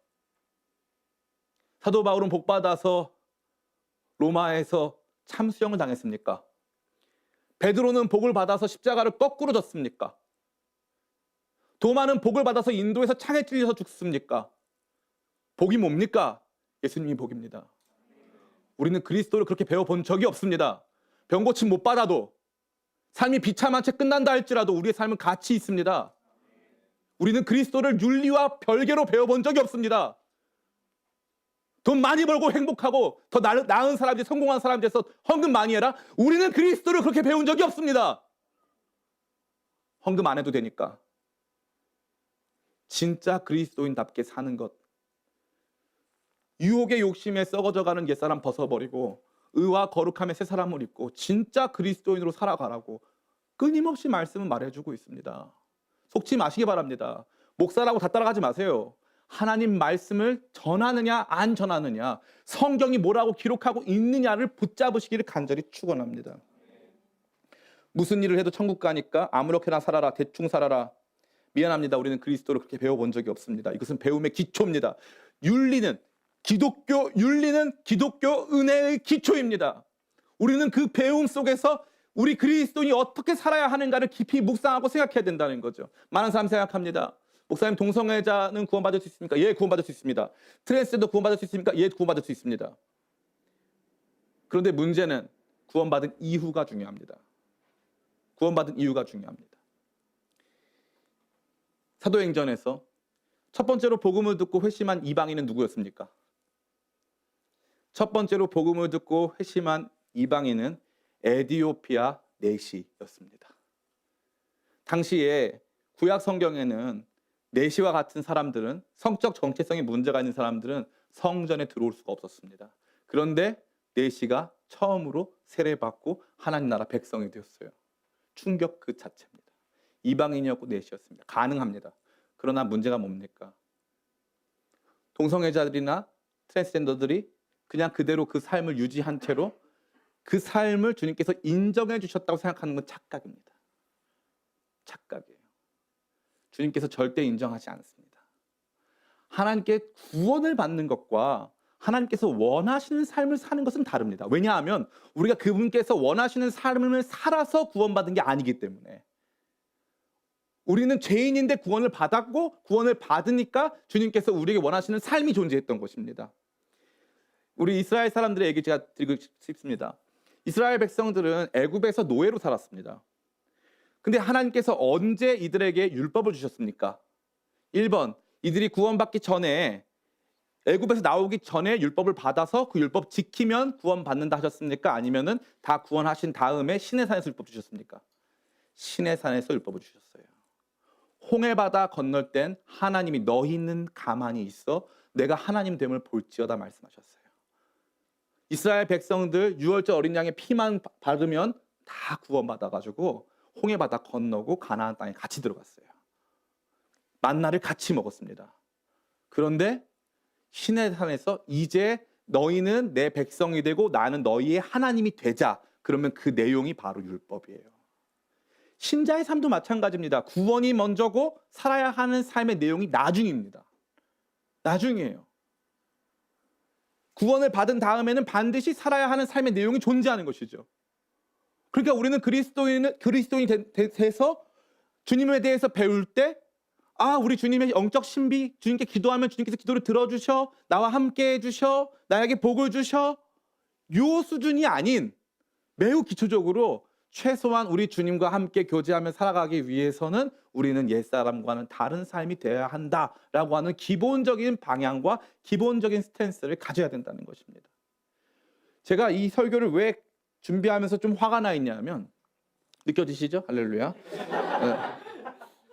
사도 바울은 복 받아서 로마에서 참수형을 당했습니까? 베드로는 복을 받아서 십자가를 거꾸로 졌습니까? 도마는 복을 받아서 인도에서 창에 찔려서 죽습니까? 복이 뭡니까? 예수님이 복입니다. 우리는 그리스도를 그렇게 배워본 적이 없습니다. 병고침 못 받아도, 삶이 비참한 채 끝난다 할지라도 우리의 삶은 가치 있습니다. 우리는 그리스도를 윤리와 별개로 배워본 적이 없습니다. 돈 많이 벌고 행복하고 더 나은 사람들, 성공한 사람 돼서 헌금 많이 해라. 우리는 그리스도를 그렇게 배운 적이 없습니다. 헌금 안 해도 되니까. 진짜 그리스도인답게 사는 것. 유혹의 욕심에 썩어져가는 옛사람 벗어버리고 의와 거룩함의 새 사람을 입고 진짜 그리스도인으로 살아가라고 끊임없이 말씀은 말해주고 있습니다. 속지 마시기 바랍니다. 목사라고 다 따라가지 마세요. 하나님 말씀을 전하느냐 안 전하느냐, 성경이 뭐라고 기록하고 있느냐를 붙잡으시기를 간절히 축원합니다. 무슨 일을 해도 천국 가니까 아무렇게나 살아라, 대충 살아라. 미안합니다. 우리는 그리스도를 그렇게 배워본 적이 없습니다. 이것은 배움의 기초입니다. 윤리는 기독교 은혜의 기초입니다. 우리는 그 배움 속에서 우리 그리스도인이 어떻게 살아야 하는가를 깊이 묵상하고 생각해야 된다는 거죠. 많은 사람이 생각합니다. 목사님, 동성애자는 구원받을 수 있습니까? 예, 구원받을 수 있습니다. 트랜스젠더 구원받을 수 있습니까? 예, 구원받을 수 있습니다. 그런데 문제는 구원받은 이유가 중요합니다. 구원받은 이유가 중요합니다. 사도행전에서 첫 번째로 복음을 듣고 회심한 이방인은 누구였습니까? 첫 번째로 복음을 듣고 회심한 이방인은 에디오피아 내시였습니다. 당시에 구약 성경에는 내시와 같은 사람들은, 성적 정체성에 문제가 있는 사람들은 성전에 들어올 수가 없었습니다. 그런데 내시가 처음으로 세례받고 하나님 나라 백성이 되었어요. 충격 그 자체입니다. 이방인이었고 내시였습니다. 가능합니다. 그러나 문제가 뭡니까? 동성애자들이나 트랜스젠더들이 그냥 그대로 그 삶을 유지한 채로 그 삶을 주님께서 인정해 주셨다고 생각하는 건 착각입니다. 착각이에요. 주님께서 절대 인정하지 않습니다. 하나님께 구원을 받는 것과 하나님께서 원하시는 삶을 사는 것은 다릅니다. 왜냐하면 우리가 그분께서 원하시는 삶을 살아서 구원받은 게 아니기 때문에. 우리는 죄인인데 구원을 받았고 구원을 받으니까 주님께서 우리에게 원하시는 삶이 존재했던 것입니다. 우리 이스라엘 사람들의 얘기 제가 드리고 싶습니다. 이스라엘 백성들은 애굽에서 노예로 살았습니다. 근데 하나님께서 언제 이들에게 율법을 주셨습니까? 1번, 이들이 구원받기 전에, 애굽에서 나오기 전에 율법을 받아서 그 율법 지키면 구원받는다 하셨습니까? 아니면은 다 구원하신 다음에 시내산에서 율법 주셨습니까? 시내산에서 율법을 주셨어요. 홍해바다 건널 땐 하나님이 너희는 가만히 있어 내가 하나님 됨을 볼지어다 말씀하셨어요. 이스라엘 백성들 6월절 어린 양의 피만 바르면 다 구원받아가지고 홍해바다 건너고 가나안 땅에 같이 들어갔어요. 만나를 같이 먹었습니다. 그런데 시내산에서 이제 너희는 내 백성이 되고 나는 너희의 하나님이 되자. 그러면 그 내용이 바로 율법이에요. 신자의 삶도 마찬가지입니다. 구원이 먼저고 살아야 하는 삶의 내용이 나중입니다. 나중이에요. 구원을 받은 다음에는 반드시 살아야 하는 삶의 내용이 존재하는 것이죠. 그러니까 우리는 그리스도인이 돼서 주님에 대해서 배울 때, 우리 주님의 영적 신비, 주님께 기도하면 주님께서 기도를 들어주셔, 나와 함께 해주셔, 나에게 복을 주셔, 요 수준이 아닌 매우 기초적으로 최소한 우리 주님과 함께 교제하며 살아가기 위해서는 우리는 옛사람과는 다른 삶이 되어야 한다라고 하는 기본적인 방향과 기본적인 스탠스를 가져야 된다는 것입니다. 제가 이 설교를 왜 준비하면서 좀 화가 나 있냐면, 느껴지시죠? 할렐루야. 네.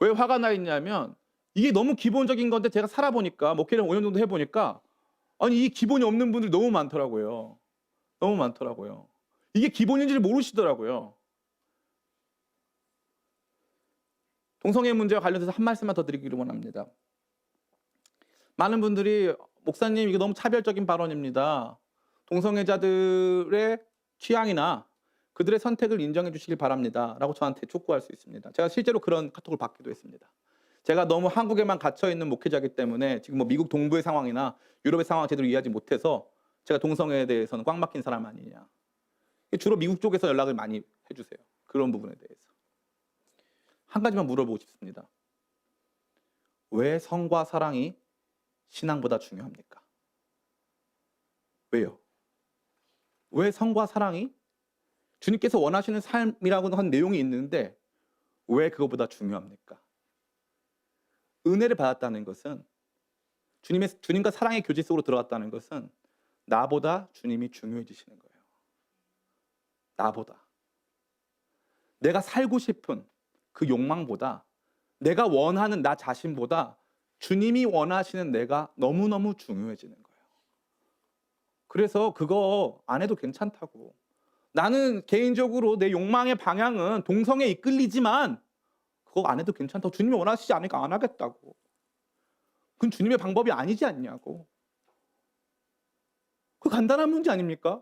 왜 화가 나 있냐면 이게 너무 기본적인 건데 제가 살아보니까 목회를 5년 정도 해보니까 아니 이 기본이 없는 분들이 너무 많더라고요. 너무 많더라고요. 이게 기본인지를 모르시더라고요. 동성애 문제와 관련해서 한 말씀만 더 드리기를 원합니다. 많은 분들이 목사님 이거 너무 차별적인 발언입니다. 동성애자들의 취향이나 그들의 선택을 인정해 주시길 바랍니다. 라고 저한테 촉구할 수 있습니다. 제가 실제로 그런 카톡을 받기도 했습니다. 제가 너무 한국에만 갇혀있는 목회자이기 때문에 지금 뭐 미국 동부의 상황이나 유럽의 상황을 제대로 이해하지 못해서 제가 동성애에 대해서는 꽉 막힌 사람 아니냐. 주로 미국 쪽에서 연락을 많이 해주세요. 그런 부분에 대해서. 한 가지만 물어보고 싶습니다. 왜 성과 사랑이 신앙보다 중요합니까? 왜요? 왜 성과 사랑이 주님께서 원하시는 삶이라고 한 내용이 있는데 왜 그것보다 중요합니까? 은혜를 받았다는 것은 주님과 사랑의 교제 속으로 들어갔다는 것은 나보다 주님이 중요해지시는 거예요. 나보다. 내가 살고 싶은 그 욕망보다 내가 원하는 나 자신보다 주님이 원하시는 내가 너무너무 중요해지는 거예요. 그래서 그거 안 해도 괜찮다고. 나는 개인적으로 내 욕망의 방향은 동성애에 이끌리지만 그거 안 해도 괜찮다고. 주님이 원하시지 않으니까 안 하겠다고. 그건 주님의 방법이 아니지 않냐고. 그 간단한 문제 아닙니까?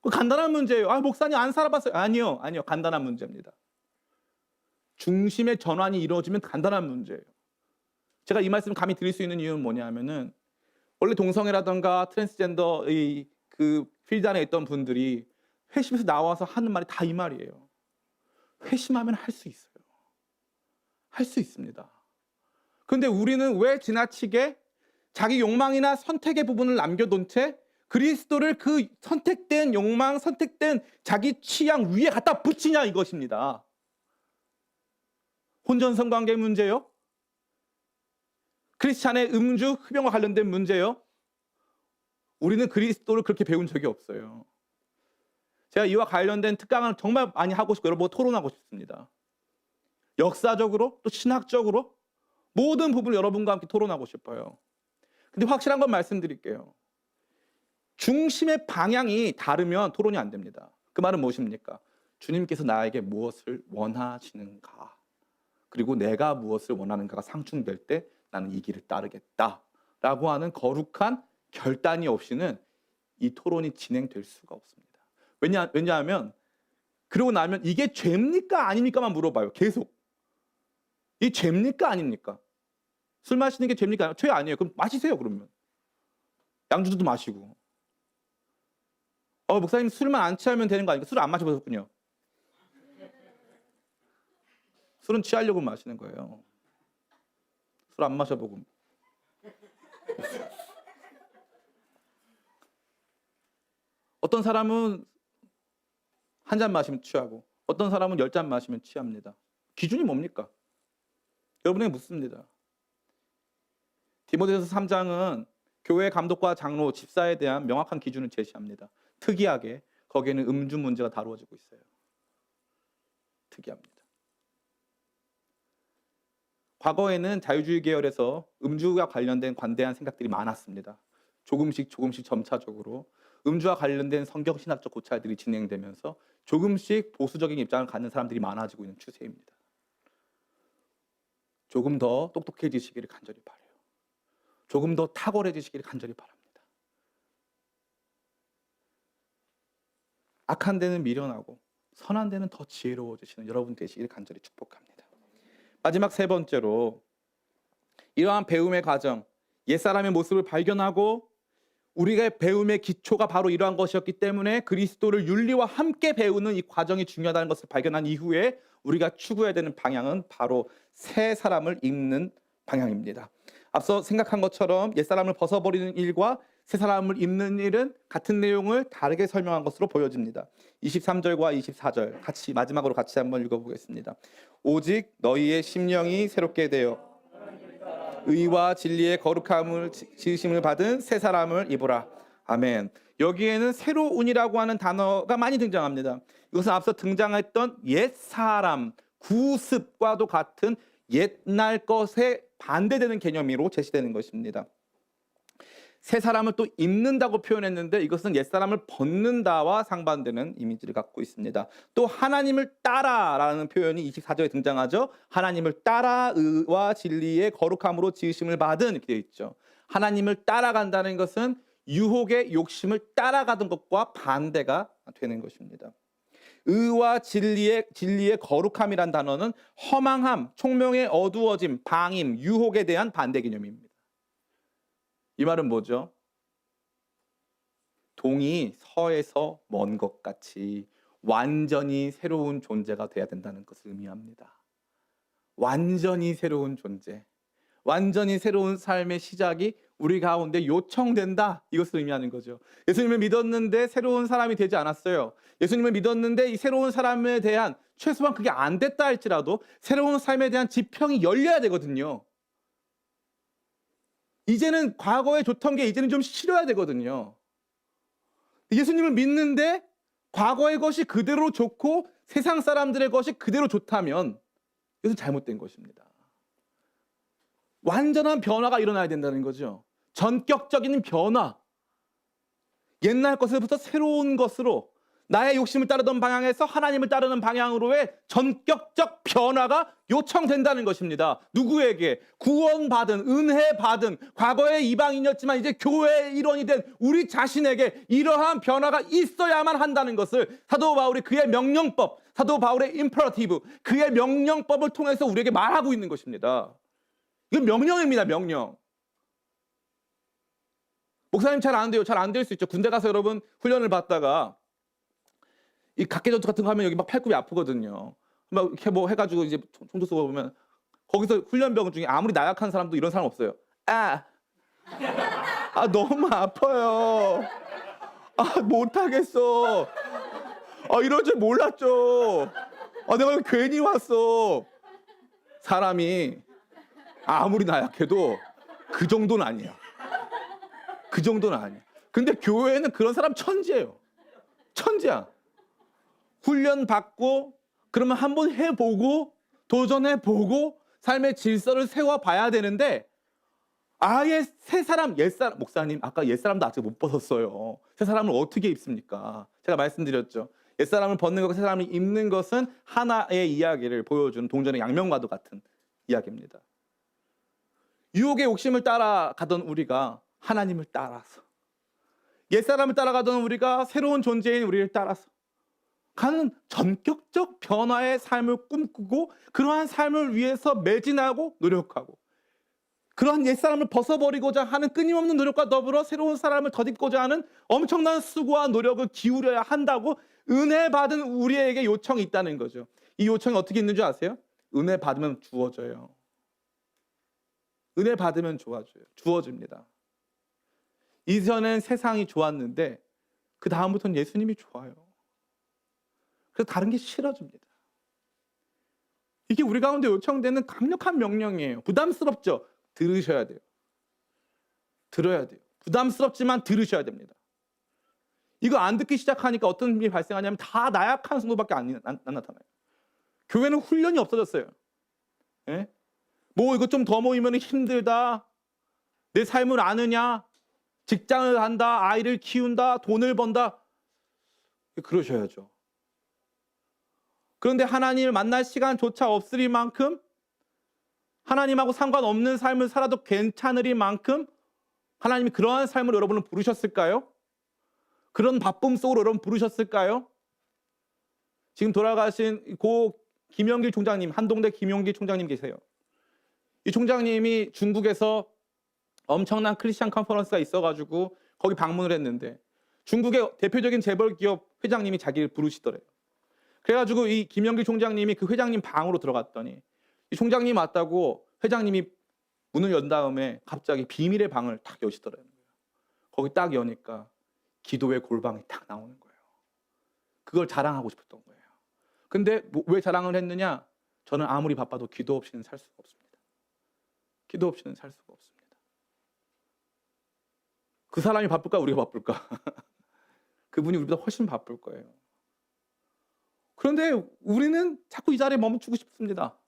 그 간단한 문제예요. 아, 목사님 안 살아봤어요. 아니요. 간단한 문제입니다. 중심의 전환이 이루어지면 간단한 문제예요. 제가 이 말씀을 감히 드릴 수 있는 이유는 뭐냐면은 원래 동성애라든가 트랜스젠더의 그 필드 안에 있던 분들이 회심에서 나와서 하는 말이 다 이 말이에요. 회심하면 할 수 있어요. 할 수 있습니다. 그런데 우리는 왜 지나치게 자기 욕망이나 선택의 부분을 남겨둔 채 그리스도를 그 선택된 욕망, 선택된 자기 취향 위에 갖다 붙이냐 이것입니다. 혼전성 관계 문제요. 크리스찬의 음주, 흡연과 관련된 문제요. 우리는 그리스도를 그렇게 배운 적이 없어요. 제가 이와 관련된 특강을 정말 많이 하고 싶고 여러분과 토론하고 싶습니다. 역사적으로 또 신학적으로 모든 부분을 여러분과 함께 토론하고 싶어요. 근데 확실한 건 말씀드릴게요. 중심의 방향이 다르면 토론이 안 됩니다. 그 말은 무엇입니까? 주님께서 나에게 무엇을 원하시는가, 그리고 내가 무엇을 원하는가가 상충될 때 나는 이 길을 따르겠다라고 하는 거룩한 결단이 없이는 이 토론이 진행될 수가 없습니다. 왜냐하면 그러고 나면 이게 죄입니까 아닙니까만 물어봐요. 계속. 이 죄입니까 아닙니까? 술 마시는 게 죄입니까? 죄 아니에요. 그럼 마시세요. 그러면 양주도 마시고. 목사님 술만 안 취하면 되는 거 아닙니까? 술을 안 마셔보셨군요. 술은 취하려고 마시는 거예요. 술 안 마셔보고. 어떤 사람은 한 잔 마시면 취하고 어떤 사람은 10잔 마시면 취합니다. 기준이 뭡니까? 여러분에게 묻습니다. 디모데전서 3장은 교회 감독과 장로, 집사에 대한 명확한 기준을 제시합니다. 특이하게 거기에는 음주 문제가 다루어지고 있어요. 특이합니다. 과거에는 자유주의 계열에서 음주와 관련된 관대한 생각들이 많았습니다. 조금씩 점차적으로 음주와 관련된 성경신학적 고찰들이 진행되면서 조금씩 보수적인 입장을 갖는 사람들이 많아지고 있는 추세입니다. 조금 더 똑똑해지시기를 간절히 바라요. 조금 더 탁월해지시기를 간절히 바랍니다. 악한 데는 미련하고 선한 데는 더 지혜로워지시는 여러분 되시기를 간절히 축복합니다. 마지막 세 번째로 이러한 배움의 과정, 옛사람의 모습을 발견하고 우리가 배움의 기초가 바로 이러한 것이었기 때문에 그리스도를 윤리와 함께 배우는 이 과정이 중요하다는 것을 발견한 이후에 우리가 추구해야 되는 방향은 바로 새 사람을 입는 방향입니다. 앞서 생각한 것처럼 옛사람을 벗어버리는 일과 새 사람을 입는 일은 같은 내용을 다르게 설명한 것으로 보여집니다. 23절과 24절 같이 마지막으로 같이 한번 읽어보겠습니다. 오직 너희의 심령이 새롭게 되어 의와 진리의 거룩함을 지으심을 받은 새 사람을 입으라. 아멘. 여기에는 새로운이라고 하는 단어가 많이 등장합니다. 이것은 앞서 등장했던 옛사람, 구습과도 같은 옛날 것에 반대되는 개념으로 제시되는 것입니다. 새 사람을 또 입는다고 표현했는데 이것은 옛사람을 벗는다와 상반되는 이미지를 갖고 있습니다. 또 하나님을 따라라는 표현이 24절에 등장하죠. 하나님을 따라 의와 진리의 거룩함으로 지으심을 받은 이렇게 되어 있죠. 하나님을 따라간다는 것은 유혹의 욕심을 따라가던 것과 반대가 되는 것입니다. 의와 진리의 거룩함이란 단어는 허망함, 총명의 어두워짐, 방임, 유혹에 대한 반대 개념입니다. 이 말은 뭐죠? 동이 서에서 먼 것 같이 완전히 새로운 존재가 돼야 된다는 것을 의미합니다. 완전히 새로운 존재, 완전히 새로운 삶의 시작이 우리 가운데 요청된다, 이것을 의미하는 거죠. 예수님을 믿었는데 새로운 사람이 되지 않았어요. 예수님을 믿었는데 이 새로운 사람에 대한, 최소한 그게 안 됐다 할지라도 새로운 삶에 대한 지평이 열려야 되거든요. 이제는 과거에 좋던 게 이제는 좀 싫어야 되거든요. 예수님을 믿는데 과거의 것이 그대로 좋고 세상 사람들의 것이 그대로 좋다면 이것은 잘못된 것입니다. 완전한 변화가 일어나야 된다는 거죠. 전격적인 변화. 옛날 것으로부터 새로운 것으로, 나의 욕심을 따르던 방향에서 하나님을 따르는 방향으로의 전격적 변화가 요청된다는 것입니다. 누구에게? 구원받은, 은혜받은, 과거의 이방인이었지만 이제 교회의 일원이 된 우리 자신에게 이러한 변화가 있어야만 한다는 것을 사도 바울이 그의 명령법, 사도 바울의 임퍼러티브, 그의 명령법을 통해서 우리에게 말하고 있는 것입니다. 이건 명령입니다. 명령. 목사님 잘 안 돼요. 잘 안 될 수 있죠. 군대 가서 여러분 훈련을 받다가 이 각개전투 같은 거 하면 여기 막 팔굽이 아프거든요. 막 이렇게 뭐 해가지고 이제 총도 쏘고 보면 거기서 훈련병 중에 아무리 나약한 사람도 이런 사람 없어요. 너무 아파요. 못하겠어. 이럴 줄 몰랐죠. 내가 괜히 왔어. 사람이 아무리 나약해도 그 정도는 아니야. 그 정도는 아니야. 근데 교회는 그런 사람 천지예요. 천지야. 훈련 받고 그러면 한번 해보고 도전해보고 삶의 질서를 세워봐야 되는데 아예 새 사람, 옛사람, 목사님 아까 옛사람도 아직 못 벗었어요. 새 사람을 어떻게 입습니까? 제가 말씀드렸죠. 옛사람을 벗는 것과 새 사람을 입는 것은 하나의 이야기를 보여주는 동전의 양면과도 같은 이야기입니다. 유혹의 욕심을 따라가던 우리가 하나님을 따라서, 옛사람을 따라가던 우리가 새로운 존재인 우리를 따라서 가는 전격적 변화의 삶을 꿈꾸고 그러한 삶을 위해서 매진하고 노력하고, 그러한 옛사람을 벗어버리고자 하는 끊임없는 노력과 더불어 새로운 사람을 덧입고자 하는 엄청난 수고와 노력을 기울여야 한다고 은혜 받은 우리에게 요청이 있다는 거죠. 이 요청이 어떻게 있는 줄 아세요? 은혜 받으면 주어져요. 은혜 받으면 주어집니다. 이전엔 세상이 좋았는데 그 다음부터는 예수님이 좋아요. 그래서 다른 게 싫어집니다. 이게 우리 가운데 요청되는 강력한 명령이에요. 부담스럽죠? 들으셔야 돼요. 들어야 돼요. 부담스럽지만 들으셔야 됩니다. 이거 안 듣기 시작하니까 어떤 일이 발생하냐면 다 나약한 성도밖에 안 나타나요. 교회는 훈련이 없어졌어요. 예? 이거 좀 더 모이면 힘들다. 내 삶을 아느냐? 직장을 한다. 아이를 키운다. 돈을 번다. 그러셔야죠. 그런데 하나님을 만날 시간조차 없을 만큼, 하나님하고 상관없는 삶을 살아도 괜찮을 만큼 하나님이 그러한 삶을 여러분을 부르셨을까요? 그런 바쁨 속으로 여러분 부르셨을까요? 지금 돌아가신 고 김영길 총장님, 한동대 김영길 총장님 계세요. 이 총장님이 중국에서 엄청난 크리스찬 컨퍼런스가 있어가지고 거기 방문을 했는데 중국의 대표적인 재벌 기업 회장님이 자기를 부르시더래요. 그래가지고 이 김영길 총장님이 그 회장님 방으로 들어갔더니 이 총장님 왔다고 회장님이 문을 연 다음에 갑자기 비밀의 방을 딱 여시더라고요. 거기 딱 여니까 기도의 골방이 딱 나오는 거예요. 그걸 자랑하고 싶었던 거예요. 근데 왜 자랑을 했느냐? 저는 아무리 바빠도 기도 없이는 살 수가 없습니다. 기도 없이는 살 수가 없습니다. 그 사람이 바쁠까 우리가 바쁠까? 그분이 우리보다 훨씬 바쁠 거예요. 그런데 우리는 자꾸 이 자리에 멈추고 싶습니다.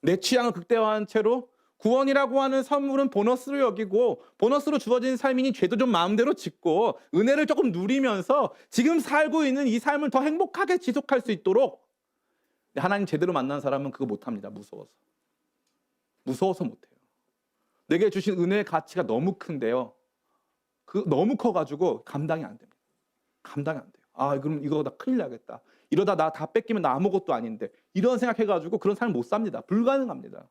내 취향을 극대화한 채로 구원이라고 하는 선물은 보너스로 여기고 보너스로 주어진 삶이니 죄도 좀 마음대로 짓고 은혜를 조금 누리면서 지금 살고 있는 이 삶을 더 행복하게 지속할 수 있도록 하나님 제대로 만난 사람은 그거 못합니다. 무서워서 못해요. 내게 주신 은혜의 가치가 너무 큰데요. 너무 커가지고 감당이 안 됩니다. 감당이 안 돼요. 아, 그럼 이거 나 큰일 나겠다. 이러다 나 다 뺏기면 나 아무것도 아닌데. 이런 생각해가지고 그런 삶을 못 삽니다. 불가능합니다.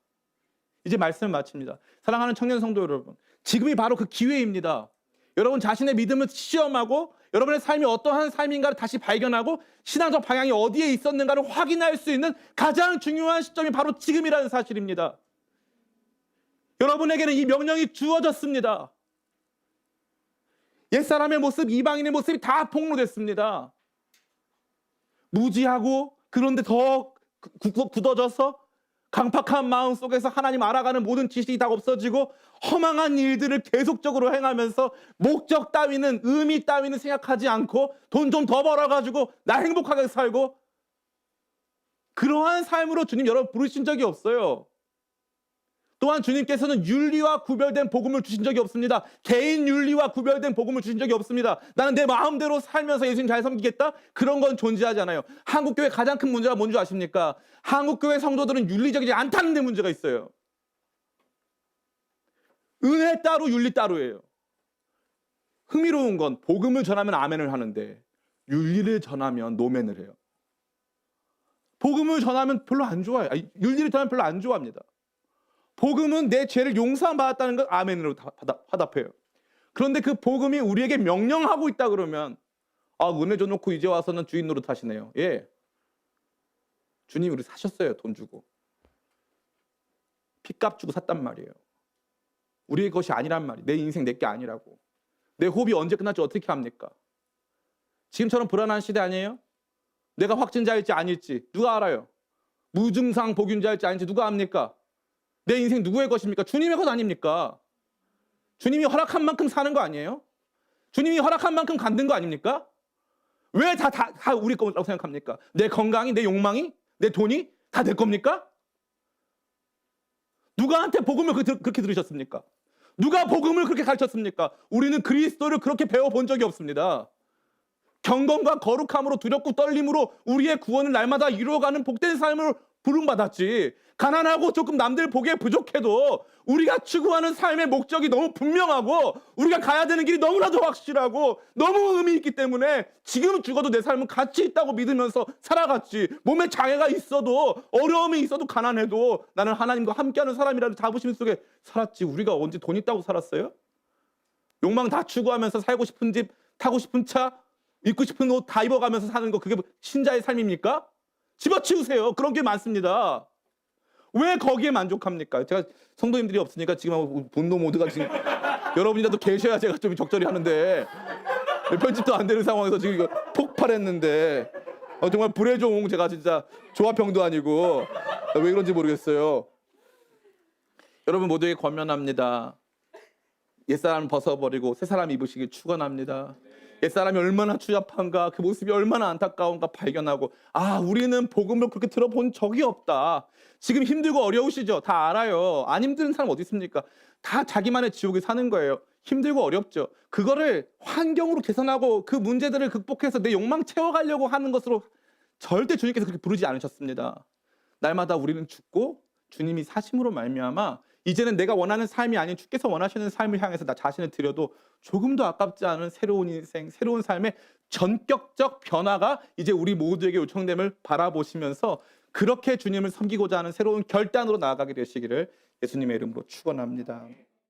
이제 말씀을 마칩니다. 사랑하는 청년 성도 여러분, 지금이 바로 그 기회입니다. 여러분 자신의 믿음을 시험하고 여러분의 삶이 어떠한 삶인가를 다시 발견하고 신앙적 방향이 어디에 있었는가를 확인할 수 있는 가장 중요한 시점이 바로 지금이라는 사실입니다. 여러분에게는 이 명령이 주어졌습니다. 옛사람의 모습, 이방인의 모습이 다 폭로됐습니다. 무지하고 그런데 더 굳어져서 강팍한 마음 속에서 하나님 알아가는 모든 지식이 다 없어지고 허망한 일들을 계속적으로 행하면서 목적 따위는 의미 따위는 생각하지 않고 돈 좀 더 벌어가지고 나 행복하게 살고 그러한 삶으로 주님 여러분 부르신 적이 없어요. 또한 주님께서는 윤리와 구별된 복음을 주신 적이 없습니다. 개인 윤리와 구별된 복음을 주신 적이 없습니다. 나는 내 마음대로 살면서 예수님 잘 섬기겠다? 그런 건 존재하지 않아요. 한국교회 가장 큰 문제가 뭔지 아십니까? 한국교회 성도들은 윤리적이지 않다는 데 문제가 있어요. 은혜 따로 윤리 따로예요. 흥미로운 건 복음을 전하면 아멘을 하는데 윤리를 전하면 노멘을 해요. 복음을 전하면 별로 안 좋아해요. 윤리를 전하면 별로 안 좋아합니다. 복음은 내 죄를 용서받았다는 걸 아멘으로 화답해요. 그런데 그 복음이 우리에게 명령하고 있다 그러면 은혜 줘놓고 이제 와서는 주인 노릇하시네요. 예, 주님 우리 사셨어요. 돈 주고 핏값 주고 샀단 말이에요. 우리의 것이 아니란 말이에요. 내 인생 내게 아니라고. 내 호흡이 언제 끝날지 어떻게 합니까? 지금처럼 불안한 시대 아니에요? 내가 확진자일지 아닐지 누가 알아요? 무증상 복균자일지 아닐지 누가 압니까? 내 인생 누구의 것입니까? 주님의 것 아닙니까? 주님이 허락한 만큼 사는 거 아니에요? 주님이 허락한 만큼 갖는 거 아닙니까? 왜 다 우리 거라고 생각합니까? 내 건강이, 내 욕망이, 내 돈이 다 내 겁니까? 누가한테 복음을 그렇게 들으셨습니까? 누가 복음을 그렇게 가르쳤습니까? 우리는 그리스도를 그렇게 배워본 적이 없습니다. 경건과 거룩함으로 두렵고 떨림으로 우리의 구원을 날마다 이루어가는 복된 삶을 부름받았지. 가난하고 조금 남들 보기에 부족해도 우리가 추구하는 삶의 목적이 너무 분명하고 우리가 가야 되는 길이 너무나도 확실하고 너무 의미 있기 때문에 지금 죽어도 내 삶은 가치 있다고 믿으면서 살아갔지. 몸에 장애가 있어도 어려움이 있어도 가난해도 나는 하나님과 함께하는 사람이라는 자부심 속에 살았지. 우리가 언제 돈 있다고 살았어요? 욕망 다 추구하면서 살고 싶은 집, 타고 싶은 차, 입고 싶은 옷 다 입어가면서 사는 거 그게 신자의 삶입니까? 집어치우세요. 그런 게 많습니다. 왜 거기에 만족합니까? 제가 성도님들이 없으니까 지금 분노 모드가 지금 여러분이라도 계셔야 제가 좀 적절히 하는데 편집도 안 되는 상황에서 지금 이거 폭발했는데 정말 불의 종 제가 진짜 조화평도 아니고 왜 그런지 모르겠어요. 여러분 모두에게 권면합니다. 옛사람 벗어버리고 새사람 입으시길 축원합니다. 옛사람이 얼마나 추잡한가, 그 모습이 얼마나 안타까운가 발견하고 우리는 복음을 그렇게 들어본 적이 없다. 지금 힘들고 어려우시죠? 다 알아요. 안 힘든 사람 어디 있습니까? 다 자기만의 지옥에 사는 거예요. 힘들고 어렵죠. 그거를 환경으로 개선하고 그 문제들을 극복해서 내 욕망 채워가려고 하는 것으로 절대 주님께서 그렇게 부르지 않으셨습니다. 날마다 우리는 죽고 주님이 사심으로 말미암아 이제는 내가 원하는 삶이 아닌 주께서 원하시는 삶을 향해서 나 자신을 드려도 조금도 아깝지 않은 새로운 인생, 새로운 삶의 전격적 변화가 이제 우리 모두에게 요청됨을 바라보시면서 그렇게 주님을 섬기고자 하는 새로운 결단으로 나아가게 되시기를 예수님의 이름으로 축원합니다.